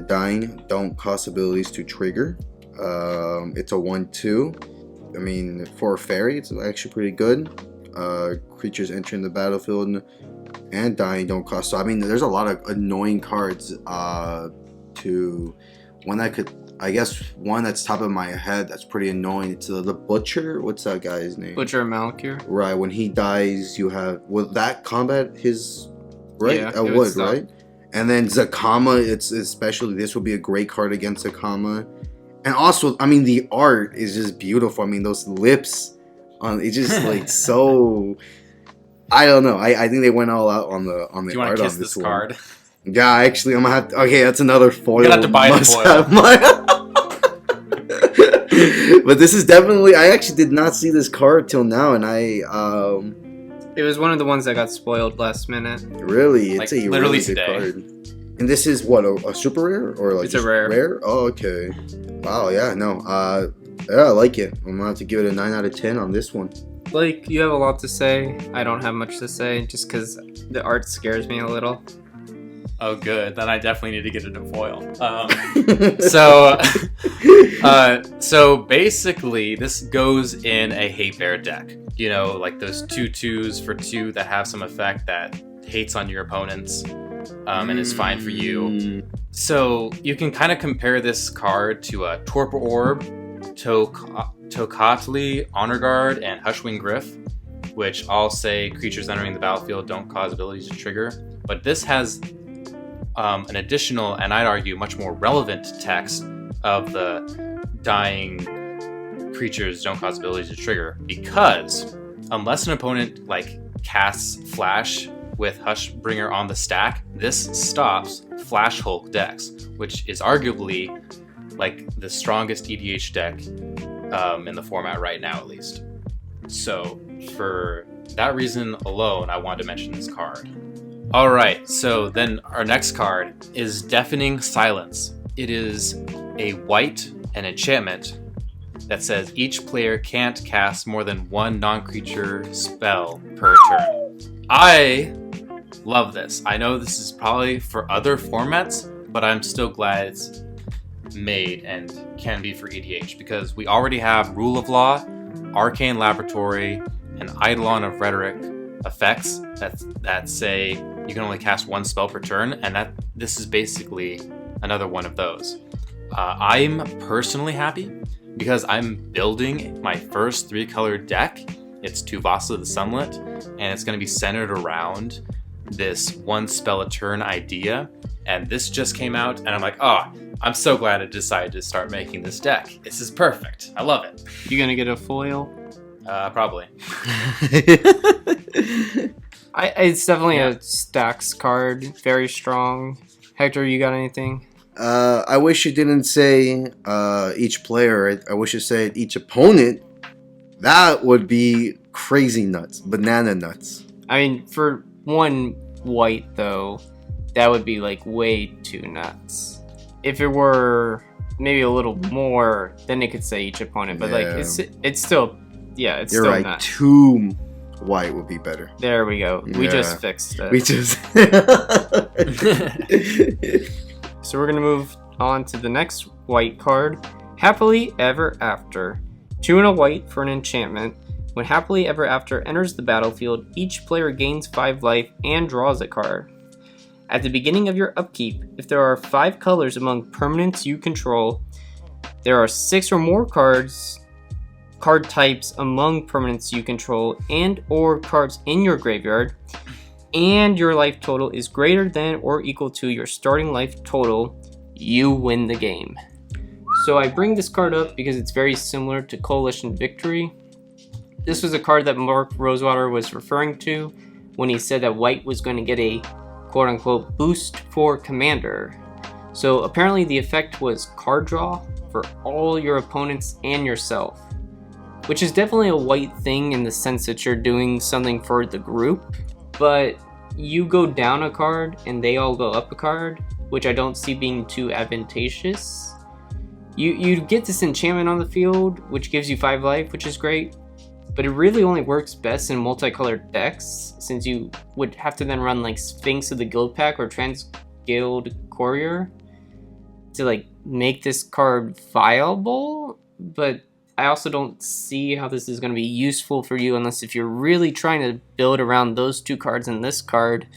dying don't cost abilities to trigger. It's a 1/2. I mean, for a fairy, it's actually pretty good. Creatures entering the battlefield and dying don't cost. So I mean, there's a lot of annoying cards. To one that could. I guess one that's top of my head that's pretty annoying. It's the Butcher. What's that guy's name?
Butcher Malakir.
Right. When he dies, you have... Will that combat his... Right?
Yeah,
it would, right? And then Zakama, it's especially... This would be a great card against Zakama. And also, I mean, the art is just beautiful. I mean, those lips... It's just like so... I don't know. I think they went all out on the art on this one.
Do you want to kiss this card?
Yeah, actually, I'm gonna have to... Okay, that's another foil.
You're gonna have to buy the foil.
But this is definitely... I actually did not see this card till now, and
It was one of the ones that got spoiled last minute.
Really? It's
like,
a
literally
really good
today.
card. And this is what, a super rare? Or like
It's a rare.
Rare? Oh, okay. Wow, yeah, no. Yeah, I like it. I'm gonna have to give it a 9 out of 10 on this one.
Blake, you have a lot to say. I don't have much to say just because the art scares me a little.
Oh, good. Then I definitely need to get it in foil. So basically, this goes in a hate bear deck. You know, like those 2/2s for 2 that have some effect that hates on your opponents, and is fine for you. So you can kind of compare this card to a Torpor Orb, Tocatli, Honor Guard, and Hushwing Griff, which all say creatures entering the battlefield don't cause abilities to trigger. But this has an additional, and I'd argue much more relevant text of the dying creatures don't cause abilities to trigger, because unless an opponent like casts Flash with Hushbringer on the stack, this stops Flash Hulk decks, which is arguably like the strongest EDH deck in the format right now, at least. So for that reason alone, I wanted to mention this card. Alright, so then our next card is Deafening Silence. It is a white, an enchantment that says each player can't cast more than 1 non-creature spell per turn. I love this. I know this is probably for other formats, but I'm still glad it's made and can be for EDH, because we already have Rule of Law, Arcane Laboratory, and Eidolon of Rhetoric effects that say you can only cast 1 spell per turn, and this is basically another one of those. I'm personally happy because I'm building my first 3-color deck. It's Tuvasa the Sunlit, and it's going to be centered around this 1 spell a turn idea. And this just came out, and I'm like, oh, I'm so glad I decided to start making this deck. This is perfect. I love it.
You gonna get a foil?
Probably.
It's definitely a stacks card. Very strong. Hector, you got anything?
I wish it didn't say each player. I wish it said each opponent. That would be crazy nuts. Banana nuts.
I mean, for 1 white, though, that would be like way too nuts. If it were maybe a little more, then it could say each opponent. But like, it's still, it's
You're
still
right.
nuts.
2 white would be better.
There we go. We
Yeah.
just fixed it.
We just.
So we're gonna move on to the next white card, Happily Ever After. 2 and a white for an enchantment. When Happily Ever After enters the battlefield, each player gains 5 life and draws a card. At the beginning of your upkeep, if there are 5 colors among permanents you control, there are 6 or more card types among permanents you control and or cards in your graveyard, and your life total is greater than or equal to your starting life total, you win the game. So I bring this card up because it's very similar to Coalition Victory. This was a card that Mark Rosewater was referring to when he said that white was going to get a quote-unquote boost for Commander. So apparently the effect was card draw for all your opponents and yourself. which is definitely a white thing in the sense that you're doing something for the group, but you go down a card and they all go up a card, which I don't see being too advantageous. You get this enchantment on the field, which gives you 5 life, which is great, but it really only works best in multicolored decks, since you would have to then run like Sphinx of the Guild Pack or Trans-Guild Courier to like make this card viable, but I also don't see how this is going to be useful for you unless if you're really trying to build around those 2 cards and this card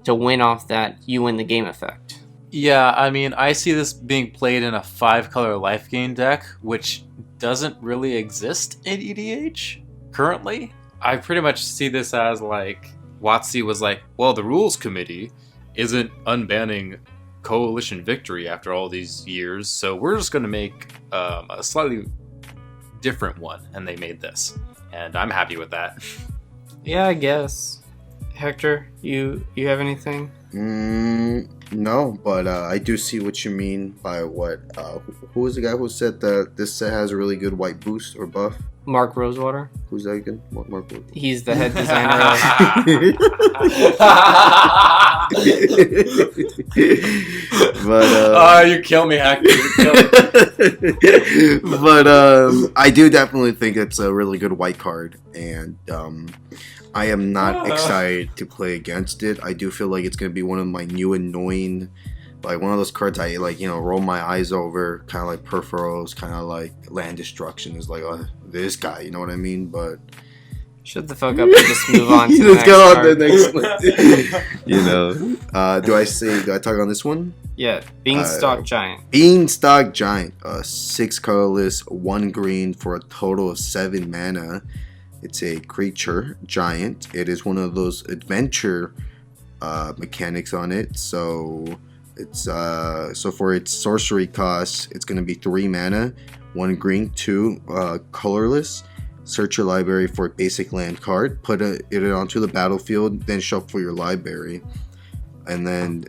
to win off that you win the game effect.
Yeah, I mean, I see this being played in a 5-color life gain deck, which doesn't really exist in EDH currently. I pretty much see this as like, WotC was like, well, the rules committee isn't unbanning Coalition Victory after all these years, so we're just going to make a slightly different one, and they made this. And I'm happy with that.
Yeah, I guess. Hector, you have anything?
No, but I do see what you mean by what. Who was the guy who said that this set has a really good white boost or buff?
Mark Rosewater.
Who's that again? Mark Rosewater.
He's the head designer
but
you kill me, Hector. You kill me.
But I do definitely think it's a really good white card, and I am not excited to play against it. I do feel like it's going to be one of my new annoying, like one of those cards I like, roll my eyes over, kind of like Perforos, kind of like Land Destruction is like, oh, this guy, you know what I mean? But
shut the fuck up and just move on to the
let's
next
go on
card.
to the next one. Do I talk on this one?
Yeah, Beanstalk Giant.
Beanstalk Giant, 6 colorless, 1 green for a total of 7 mana. It's a creature giant. It is one of those adventure mechanics on it. So it's so for its sorcery cost, it's going to be 3 mana, 1 green, 2 colorless. Search your library for a basic land card, put it onto the battlefield, then shuffle your library. And then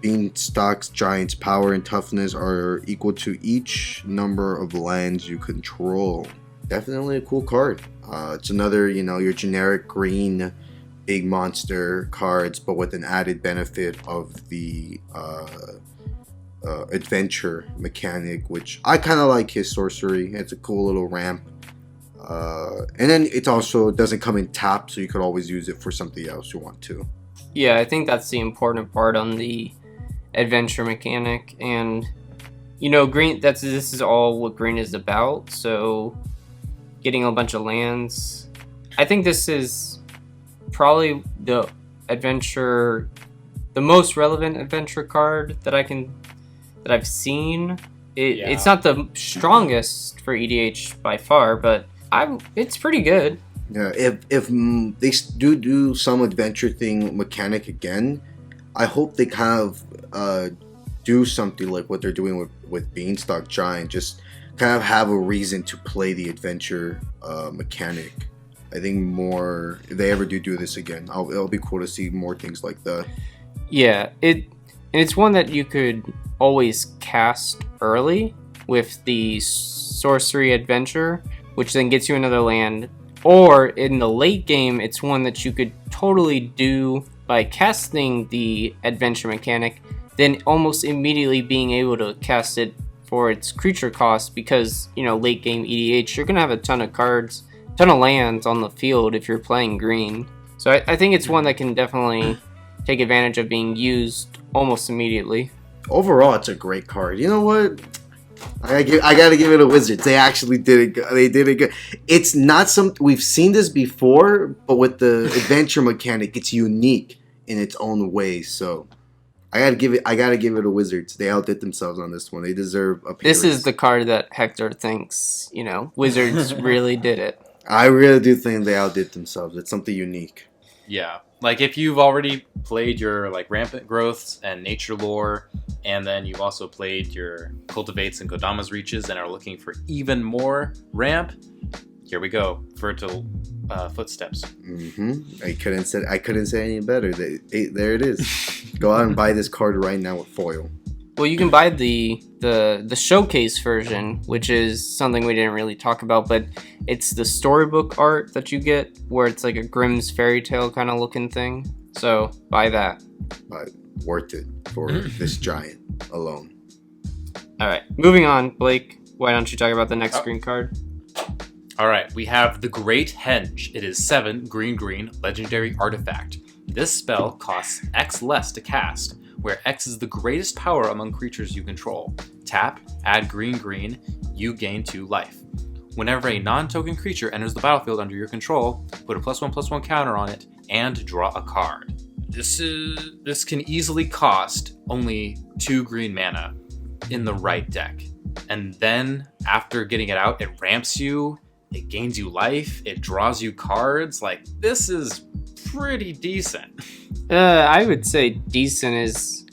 Beanstalk's Giant's power and toughness are equal to each number of lands you control. Definitely a cool card. It's another, your generic green big monster cards, but with an added benefit of the adventure mechanic, which I kind of like his sorcery. It's a cool little ramp. And then it also doesn't come in tap, so you could always use it for something else you want to.
Yeah, I think that's the important part on the adventure mechanic, and green. This is all what green is about. So, getting a bunch of lands. I think this is probably the most relevant adventure card that I've seen. It's not the strongest for EDH by far, but it's pretty good.
Yeah, if they do some adventure thing mechanic again, I hope they kind of do something like what they're doing with Beanstalk Giant. Just kind of have a reason to play the adventure mechanic. I think more if they ever do this again, it'll be cool to see more things like that.
Yeah, it's one that you could always cast early with the sorcery adventure, which then gets you another land. Or in the late game, it's one that you could totally do by casting the adventure mechanic, then almost immediately being able to cast it for its creature cost, because late game EDH, you're gonna have a ton of cards, ton of lands on the field if you're playing green. So I think it's one that can definitely take advantage of being used almost immediately.
Overall, it's a great card. You know what? I gotta give it a Wizards. They actually did it. They did it good. It's not something we've seen this before, but with the adventure mechanic, it's unique in its own way. So I gotta give it a Wizards. They outdid themselves on this one. They deserve a.
This is the card that Hector thinks Wizards really did it.
I really do think they outdid themselves. It's something unique.
Yeah, like if you've already played your Rampant Growths and Nature Lore, and then you've also played your Cultivates and Kodama's Reaches and are looking for even more ramp, here we go. Fertile Footsteps.
I couldn't say any better. There it is. Go out and buy this card right now with foil.
Well, you can buy the showcase version, which is something we didn't really talk about, but it's the storybook art that you get, where it's like a Grimm's fairy tale kind of looking thing. So buy that.
But worth it for this giant alone.
All right, moving on, Blake. Why don't you talk about the next green card?
All right, we have the Great Henge. It is 7 green legendary artifact. This spell costs X less to cast, where X is the greatest power among creatures you control. Tap, add green, you gain 2 life. Whenever a non-token creature enters the battlefield under your control, put a +1/+1 counter on it and draw a card. This can easily cost only 2 green mana in the right deck. And then after getting it out, it ramps you, it gains you life, it draws you cards. Like, this is pretty decent.
I would say decent is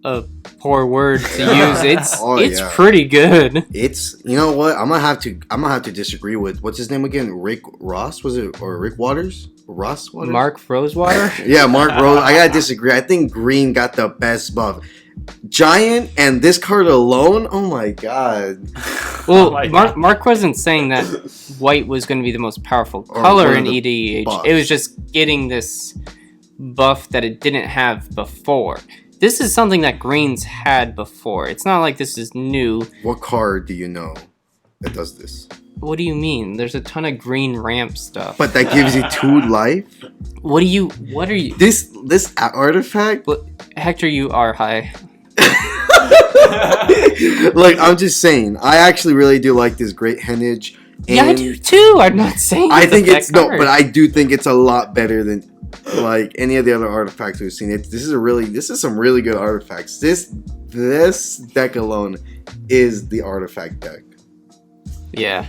a poor word to use. It's pretty good.
It's, you know what? I'm gonna have to disagree with, what's his name again? Rick Ross, was it, or Rick Waters? Ross Waters?
Mark Rosewater?
Yeah, Mark Rose. I gotta disagree. I think green got the best buff. Giant and this card alone, oh my god.
Well, Mark wasn't saying that white was going to be the most powerful color in EDH. Buffs. It was just getting this buff that it didn't have before. This is something that greens had before. It's not like this is new.
What card do you know that does this?
What do you mean? There's a ton of green ramp stuff.
But that gives you 2 life?
What are you...
This artifact?
Hector, you are high.
Like, I'm just saying, I actually really do like this Great Henge.
Yeah, I do too. I'm not saying
I think it's... No, but I do think it's a lot better than, like, any of the other artifacts we've seen. This is some really good artifacts. This deck alone is the artifact deck.
Yeah.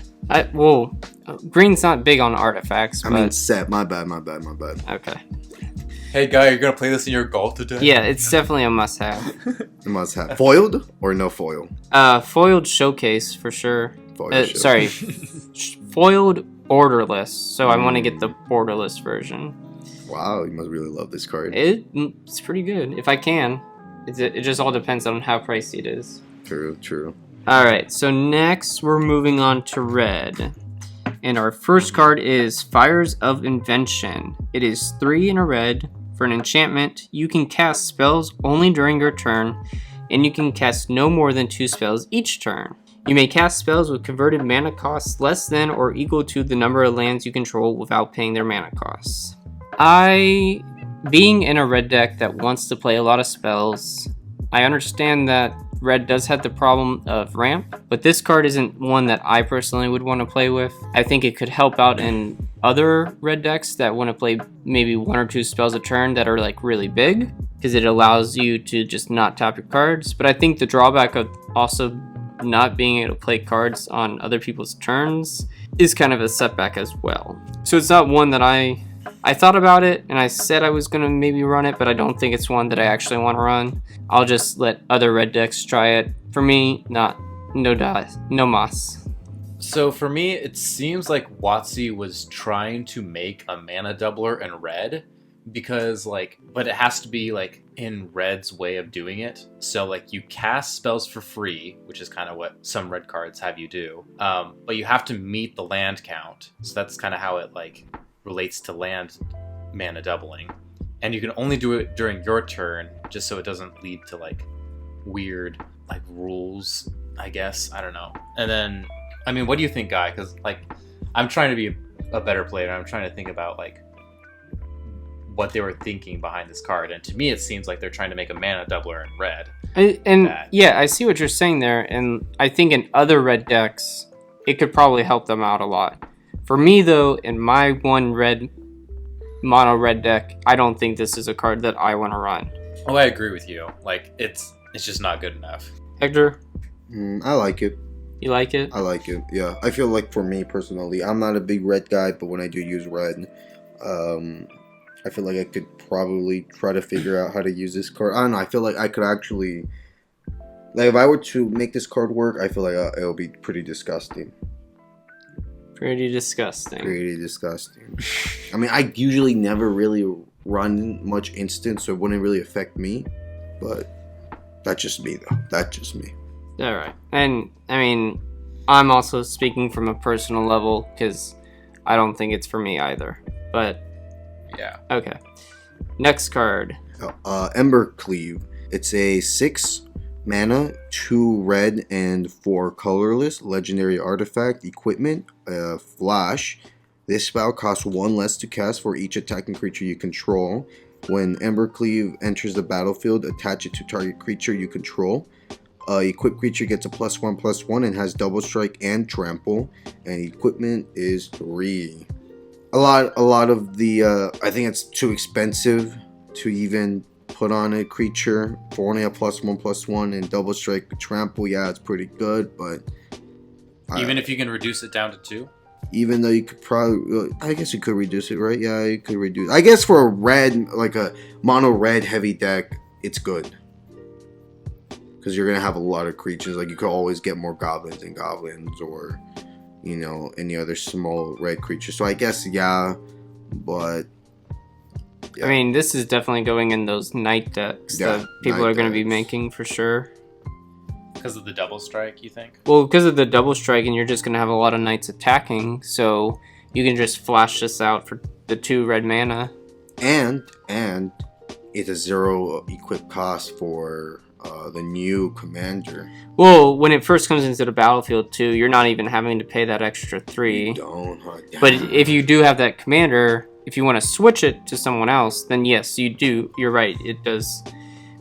Green's not big on artifacts.
I mean, set. My bad.
Okay.
Hey, guy, you're gonna play this in your golf today?
Yeah, it's definitely a must-have.
A must-have. Foiled or no foil?
Foiled showcase for sure. Sorry, foiled borderless. So I want to get the borderless version.
Wow, you must really love this card.
It's pretty good if I can. It just all depends on how pricey it is.
True.
All right, so next we're moving on to red. And our first card is Fires of Invention. It is 3 in a red. For an enchantment, you can cast spells only during your turn, and you can cast no more than 2 spells each turn. You may cast spells with converted mana costs less than or equal to the number of lands you control without paying their mana costs. Being in a red deck that wants to play a lot of spells, I understand that red does have the problem of ramp, but this card isn't one that I personally would want to play with. I think it could help out in other red decks that want to play maybe 1 or 2 spells a turn that are like really big, because it allows you to just not tap your cards. But I think the drawback of also not being able to play cards on other people's turns is kind of a setback as well. So it's not one that I thought about it and I said I was gonna maybe run it, but I don't think it's one that I actually want to run. I'll just let other red decks try it. For me, no mas.
So for me, it seems like WotC was trying to make a mana doubler in red, because but it has to be like in red's way of doing it. So like you cast spells for free, which is kind of what some red cards have you do, but you have to meet the land count. So that's kind of how it like relates to land mana doubling, and you can only do it during your turn, just so it doesn't lead to like weird like rules, I guess. I don't know. And then, I mean, what do you think, Guy? Because like I'm trying to be a better player, and I'm trying to think about like what they were thinking behind this card, and to me it seems like they're trying to make a mana doubler in red.
Yeah, I see what you're saying there, and I think in other red decks it could probably help them out a lot. For me, though, in my one mono red deck, I don't think this is a card that I want to run.
Oh, I agree with you. Like, it's just not good enough.
Hector?
I like it.
You like it?
I like it, yeah. I feel like for me, personally, I'm not a big red guy, but when I do use red, I feel like I could probably try to figure out how to use this card. I don't know, I feel like I could actually... Like, if I were to make this card work, I feel like it'll be pretty disgusting.
Pretty disgusting.
I mean, I usually never really run much instant, so it wouldn't really affect me. But That's just me, though. That's just me.
All right. And, I mean, I'm also speaking from a personal level because I don't think it's for me either. But,
Yeah.
okay. Next card.
Ember Cleave. It's a 6 mana, 2 red and 4 colorless legendary artifact equipment, flash. This spell costs 1 less to cast for each attacking creature you control. When Ember Cleave enters the battlefield, attach it to target creature you control. Equipped creature gets a +1/+1 and has double strike and trample, and equipment is 3. A lot of the I think it's too expensive to even put on a creature for only a +1/+1 and double strike with trample. Yeah, it's pretty good, but
Even if you can reduce it down to 2.
even though you could probably, I guess you could reduce it, right? Yeah, you could reduce. I guess for a red, like a mono red heavy deck, it's good. Because you're going to have a lot of creatures. Like, you could always get more goblins and goblins, or, you know, any other small red creature. So I guess, yeah, but... Yeah.
I mean, this is definitely going in those night decks that people are going to be making for sure.
Because of the double strike, you think?
Well, because of the double strike, and you're just going to have a lot of knights attacking, so you can just flash this out for the 2 red mana.
And it's a 0 equip cost for the new commander.
Well, when it first comes into the battlefield, too, you're not even having to pay that extra 3.
You don't, huh?
But if you do have that commander, if you want to switch it to someone else, then yes, you do. You're right. It does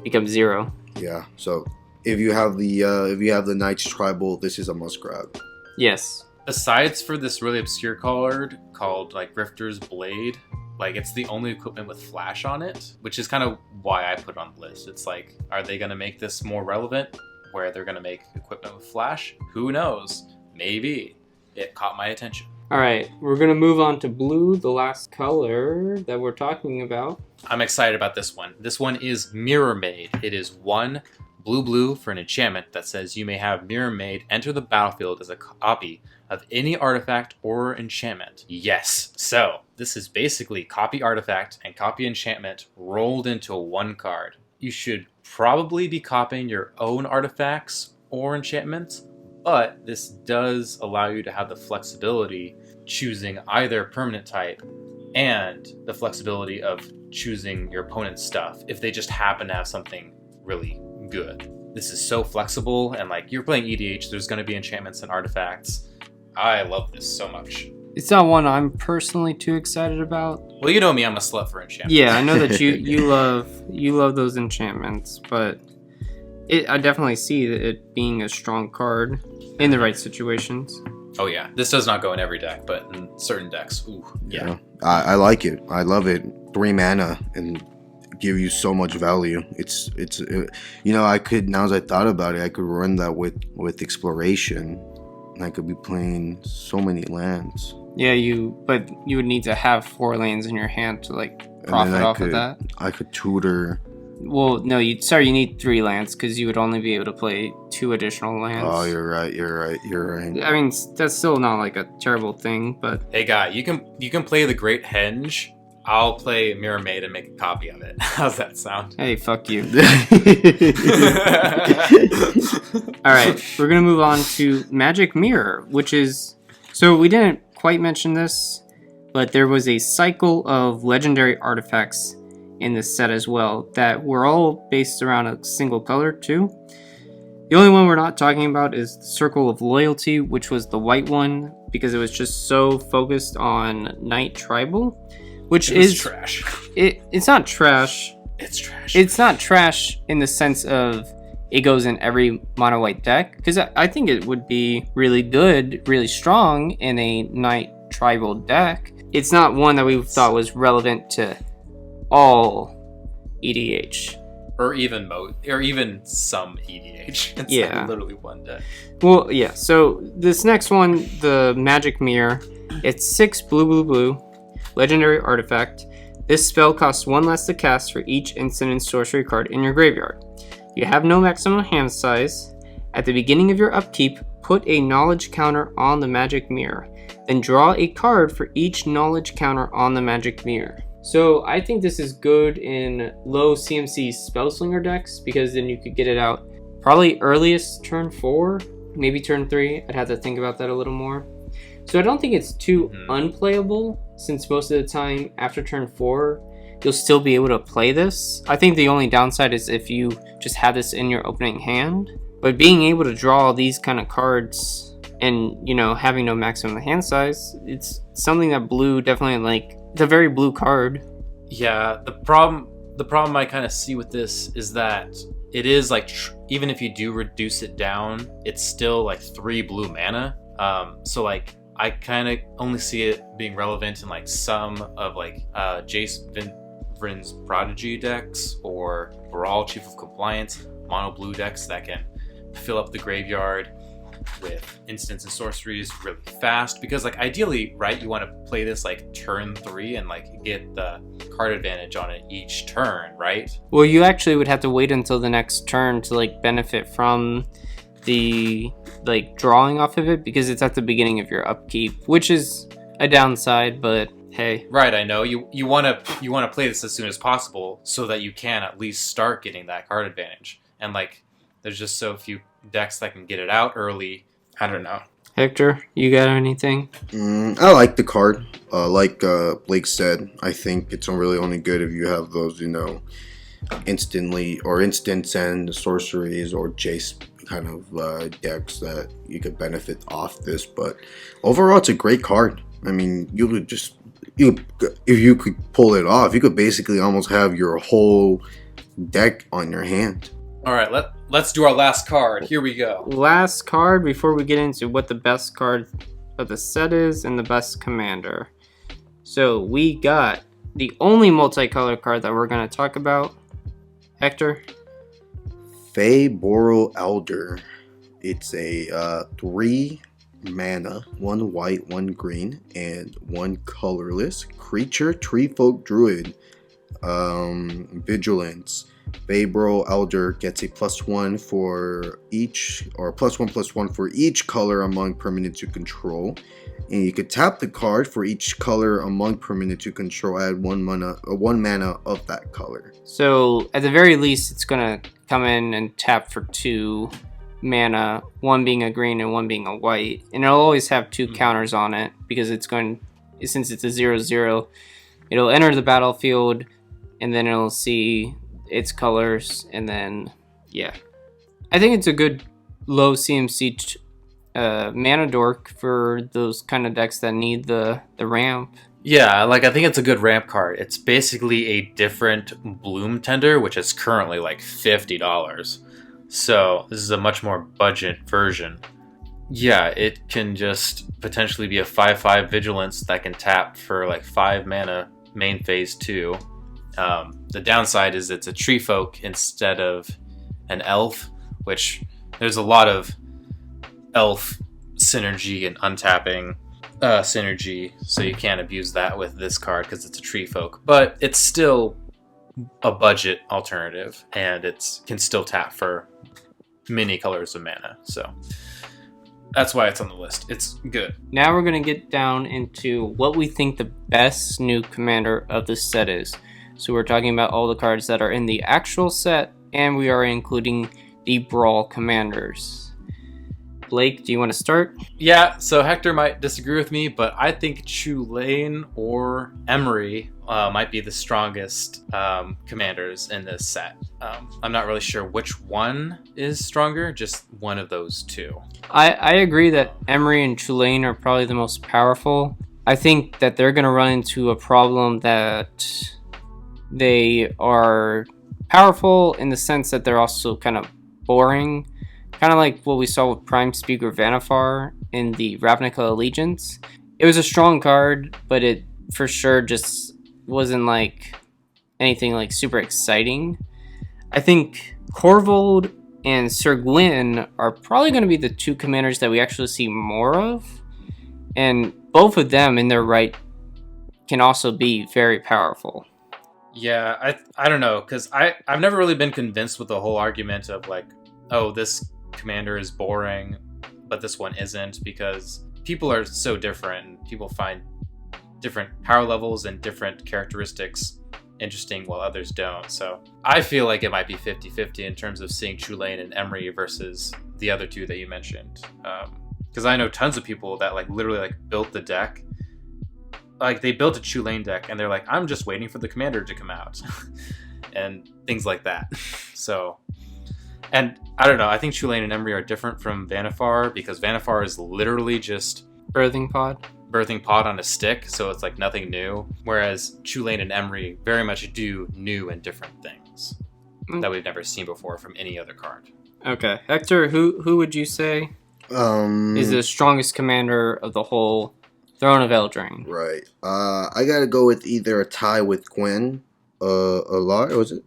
become 0.
Yeah, so... If you have the Knights Tribal, this is a must grab.
Yes.
Besides for this really obscure card called like Grifter's Blade, like it's the only equipment with flash on it, which is kind of why I put it on the list. It's like, are they going to make this more relevant where they're going to make equipment with flash? Who knows? Maybe. It caught my attention.
All right, we're going to move on to blue, the last color that we're talking about.
I'm excited about this one. This one is Mirror Maid. It is 1 blue for an enchantment that says you may have Mirror Maid enter the battlefield as a copy of any artifact or enchantment. Yes, so this is basically copy artifact and copy enchantment rolled into 1 card. You should probably be copying your own artifacts or enchantments, but this does allow you to have the flexibility choosing either permanent type and the flexibility of choosing your opponent's stuff if they just happen to have something really good. This is so flexible, and like, you're playing EDH, there's going to be enchantments and artifacts. I love this so much.
It's not one I'm personally too excited about.
Well, you know me, I'm a slut for enchantments.
Yeah, I know that you love those enchantments, but I definitely see it being a strong card in the right situations.
Oh yeah, this does not go in every deck, but in certain decks, ooh, yeah.
I like it. I love it. 3 mana and give you so much value. It's you know, I could, now as I thought about it, I could run that with exploration, and I could be playing so many lands.
Yeah, but you would need to have 4 lands in your hand to like profit off of that.
I could tutor.
Well, no, you need 3 lands because you would only be able to play 2 additional lands.
Oh, you're right.
I mean, that's still not like a terrible thing, but
Hey guy, you can play the Great Henge. I'll play Mirror Maid and make a copy of it. How's that sound?
Hey, fuck you. All right, we're gonna move on to Magic Mirror, which is, so we didn't quite mention this, but there was a cycle of legendary artifacts in this set as well that were all based around a single color too. The only one we're not talking about is the Circle of Loyalty, which was the white one because it was just so focused on Knight Tribal. Which is
trash.
It's not trash.
It's trash.
It's not trash in the sense of it goes in every mono white deck. Because I think it would be really good, really strong in a Knight Tribal deck. It's not one that we thought was relevant to all EDH.
Or even some EDH. It's
Yeah.
like literally one deck.
Well, yeah. So this next one, the Magic Mirror, it's 6 blue. Legendary artifact. This spell costs 1 less to cast for each instant and sorcery card in your graveyard. You have no maximum hand size. At the beginning of your upkeep, put a knowledge counter on the Magic Mirror. Then draw a card for each knowledge counter on the Magic Mirror. So I think this is good in low CMC Spellslinger decks because then you could get it out probably earliest turn 4, maybe turn 3. I'd have to think about that a little more. So I don't think it's too unplayable since most of the time after turn 4 you'll still be able to play this. I think the only downside is if you just have this in your opening hand. But being able to draw these kind of cards and, you know, having no maximum hand size, it's something that blue definitely like. It's a very blue card.
Yeah, the problem I kind of see with this is that it is like even if you do reduce it down, it's still like 3 blue mana. So like I kind of only see it being relevant in like some of like Jace Vryn's Prodigy decks or Brawl Chief of Compliance mono blue decks that can fill up the graveyard with instants and sorceries really fast, because like ideally, right, you want to play this like turn 3 and like get the card advantage on it each turn, right?
Well, you actually would have to wait until the next turn to like benefit from the like drawing off of it, because it's at the beginning of your upkeep, which is a downside, but hey.
Right, I know. You want to play this as soon as possible so that you can at least start getting that card advantage. And like there's just so few decks that can get it out early. I don't know.
Hector, you got anything?
I like the card. Like Blake said, I think it's really only good if you have those, you know, instantly or instants and sorceries or Jace kind of decks that you could benefit off this. But overall, it's a great card. I mean, if you could pull it off, you could basically almost have your whole deck on your hand.
All right, let's do our last card. Here we go.
Last card before we get into what the best card of the set is and the best commander. So we got the only multicolor card that we're going to talk about. Hector?
Boral Elder. It's a 3 mana, 1 white, 1 green, and 1 colorless creature, tree folk druid. Vigilance. Boral Elder gets a +1 for each, or +1/+1 for each color among permanents you control. And you could tap the card for each color among permanents you control, add 1 mana of that color.
So at the very least, it's going to come in and tap for 2 mana, 1 being a green and 1 being a white. And it'll always have 2 counters on it, because since it's a 0/0, it'll enter the battlefield and then it'll see its colors, and then yeah, I think it's a good low CMC mana dork for those kind of decks that need the ramp.
Yeah, like I think it's a good ramp card. It's basically a different Bloom Tender, which is currently like $50. So this is a much more budget version. Yeah, it can just potentially be a 5/5 Vigilance that can tap for like 5 mana main phase 2. The downside is it's a tree folk instead of an elf, which there's a lot of elf synergy and untapping synergy, so you can't abuse that with this card because it's a tree folk. But it's still a budget alternative, and it can still tap for many colors of mana. So that's why it's on the list. It's good.
Now we're going to get down into what we think the best new commander of the set is. So we're talking about all the cards that are in the actual set, and we are including the Brawl commanders. Blake, do you want to start?
Yeah, so Hector might disagree with me, but I think Chulane or Emery might be the strongest commanders in this set. I'm not really sure which one is stronger, just one of those two.
I agree that Emery and Chulane are probably the most powerful. I think that they're going to run into a problem that they are powerful in the sense that they're also kind of boring. Kind of like what we saw with Prime Speaker Vanifar in the Ravnica Allegiance. It was a strong card, but it for sure just wasn't like anything like super exciting. I think Corvold and Sir Gwyn are probably going to be the 2 commanders that we actually see more of. And both of them in their right can also be very powerful.
Yeah, I don't know, because I've never really been convinced with the whole argument of like, oh, this commander is boring, but this one isn't, because people are so different and people find different power levels and different characteristics interesting while others don't. So I feel like it might be 50-50 in terms of seeing Chulainn and Emery versus the other two that you mentioned. Because I know tons of people that like literally like built the deck. Like they built a Chulainn deck and they're like, I'm just waiting for the commander to come out. And things like that. So, and I don't know, I think Chulainn and Emery are different from Vannifar because Vannifar is literally just
Birthing pod
on a stick, so it's like nothing new. Whereas Chulainn and Emery very much do new and different things that we've never seen before from any other card.
Okay. Hector, who would you say is the strongest commander of the whole Throne of Eldraine?
Right. I gotta go with either a tie with Gwen, or was it?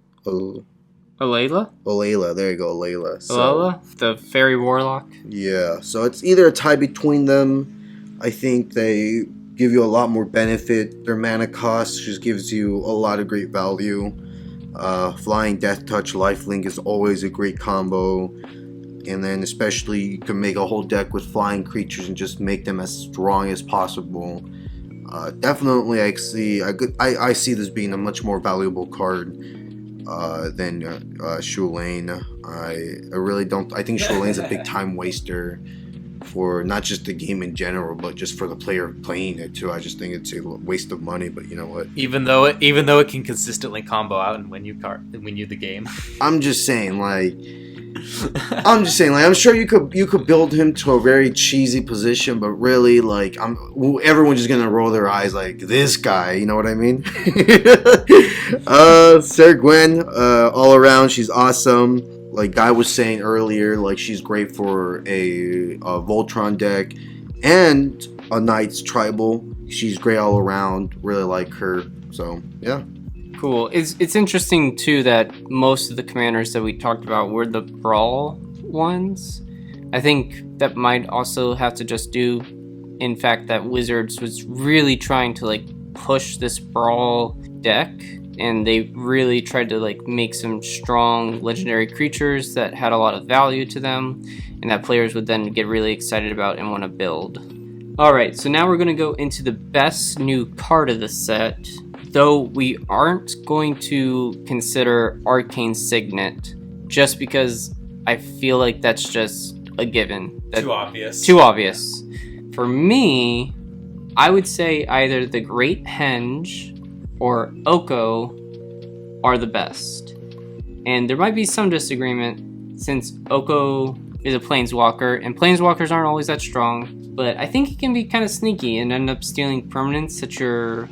Alayla?
Alayla, there you go, Alayla.
Alayla? The fairy warlock?
Yeah, so it's either a tie between them. I think they give you a lot more benefit. Their mana cost just gives you a lot of great value. Flying Death Touch Lifelink is always a great combo. And then especially you can make a whole deck with flying creatures and just make them as strong as possible. Definitely I see this being a much more valuable card than Chulainn. I really don't. I think Chulainn's a big time waster for not just the game in general, but just for the player playing it too. I just think it's a waste of money. But you know what?
Even though it can consistently combo out and win you the game.
I'm just saying, I'm sure you could build him to a very cheesy position, but really, like, everyone's just gonna roll their eyes like this guy. You know what I mean? Sarah Gwen, all around, she's awesome. Like Guy was saying earlier, like she's great for a Voltron deck and a Knight's Tribal. She's great all around. Really like her. So yeah.
Cool. It's interesting too that most of the commanders that we talked about were the brawl ones. I think that might also have to just do, in fact, that Wizards was really trying to like push this brawl deck, and they really tried to like make some strong legendary creatures that had a lot of value to them, and that players would then get really excited about and want to build. All right, so now we're going to go into the best new card of the set. Though we aren't going to consider Arcane Signet, just because I feel like that's just a given.
Too obvious.
Too obvious. For me, I would say either the Great Henge or Oko are the best. And there might be some disagreement since Oko is a Planeswalker, and Planeswalkers aren't always that strong, but I think it can be kind of sneaky and end up stealing permanents that your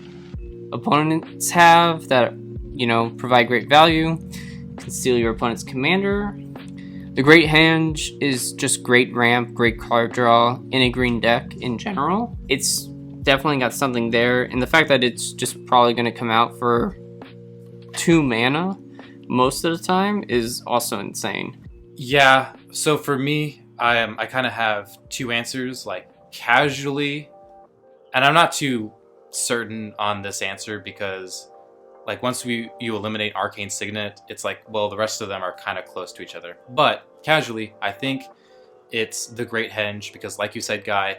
opponents have that, you know, provide great value, can steal your opponent's commander. The Great Henge is just great ramp, great card draw in a green deck in general. It's definitely got something there, and the fact that it's just probably going to come out for 2 mana most of the time is also insane.
Yeah, so for me, I kind of have 2 answers, like casually, and I'm not too certain on this answer because like once you eliminate Arcane Signet, it's like, well, the rest of them are kind of close to each other. But casually, I think it's the Great Henge because, like you said, Guy,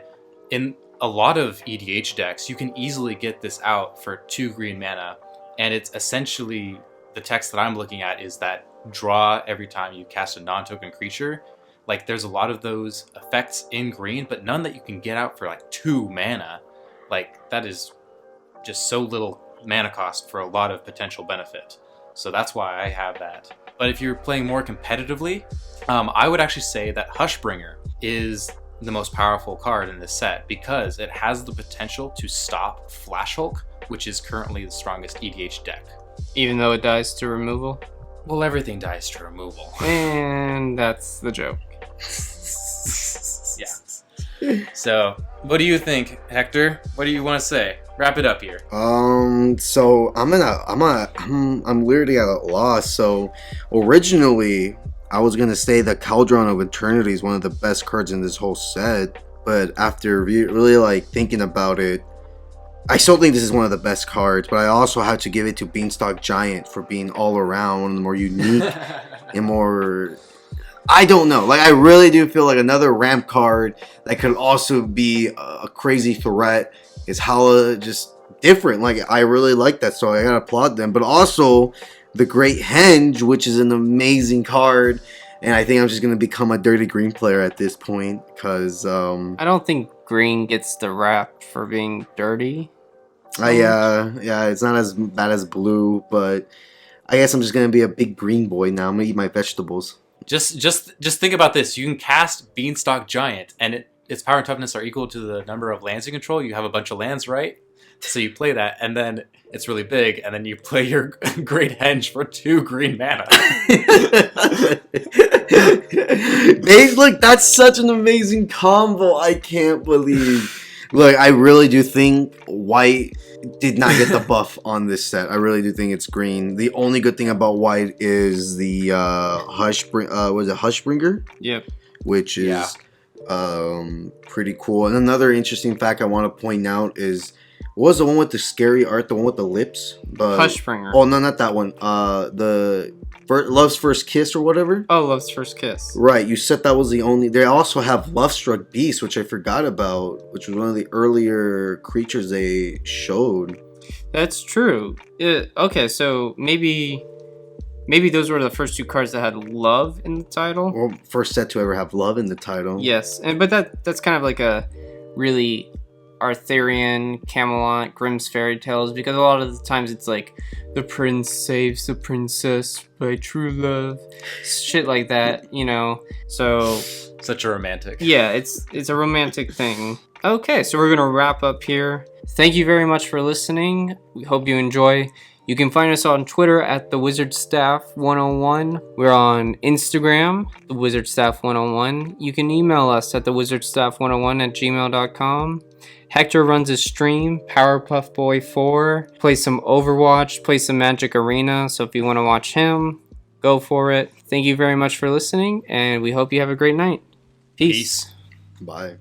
in a lot of EDH decks, you can easily get this out for 2 green mana, and it's essentially, the text that I'm looking at is that draw every time you cast a non-token creature. Like there's a lot of those effects in green, but none that you can get out for like 2 mana. Like that is just so little mana cost for a lot of potential benefit. So that's why I have that. But if you're playing more competitively, I would actually say that Hushbringer is the most powerful card in this set because it has the potential to stop Flash Hulk, which is currently the strongest EDH deck.
Even though it dies to removal?
Well, everything dies to removal.
And that's the joke.
Yeah. So, what do you think, Hector? What do you want to say? Wrap it up here.
So I'm literally at a loss. So originally I was gonna say that Cauldron of Eternity is one of the best cards in this whole set, but after really like thinking about it, I still think this is one of the best cards. But I also have to give it to Beanstalk Giant for being all around one of the more unique and more, I don't know. Like I really do feel like another ramp card that could also be a crazy threat is Hala just different. Like, I really like that, so I gotta applaud them. But also, the Great Henge, which is an amazing card, and I think I'm just gonna become a dirty green player at this point because
I don't think green gets the rap for being dirty.
yeah, it's not as bad as blue, but I guess I'm just gonna be a big green boy now. I'm gonna eat my vegetables.
Just think about this. You can cast Beanstalk Giant, and its power and toughness are equal to the number of lands you control. You have a bunch of lands, right? So you play that, and then it's really big, and then you play your Great Henge for 2 green mana.
Look, that's such an amazing combo. I can't believe. Look, I really do think white did not get the buff on this set. I really do think it's green. The only good thing about white is the Hushbringer?
Yep.
Which is pretty cool. And another interesting fact I want to point out is, what was the one with the scary art? The one with the lips?
Hushbringer.
Oh, no, not that one. Love's First Kiss or whatever?
Oh, Love's First Kiss.
Right, you said that was the only... They also have Lovestruck Beast, which I forgot about, which was one of the earlier creatures they showed.
That's true. Okay, so maybe those were the first 2 cards that had love in the title.
Well, first set to ever have love in the title.
Yes, but that's kind of like a really Arthurian, Camelot, Grimm's fairy tales, because a lot of the times it's like the prince saves the princess by true love, shit like that, you know. So
Such a romantic.
yeah, it's a romantic thing. Okay, so we're gonna wrap up here. Thank you very much for listening. We hope you enjoy. You can find us on Twitter at the Wizard Staff 101. We're on Instagram, the Wizard Staff 101. You can email us at thewizardstaff101@gmail.com. Hector runs a stream, Powerpuff Boy 4. Plays some Overwatch, plays some Magic Arena. So if you want to watch him, go for it. Thank you very much for listening, and we hope you have a great night. Peace.
Bye.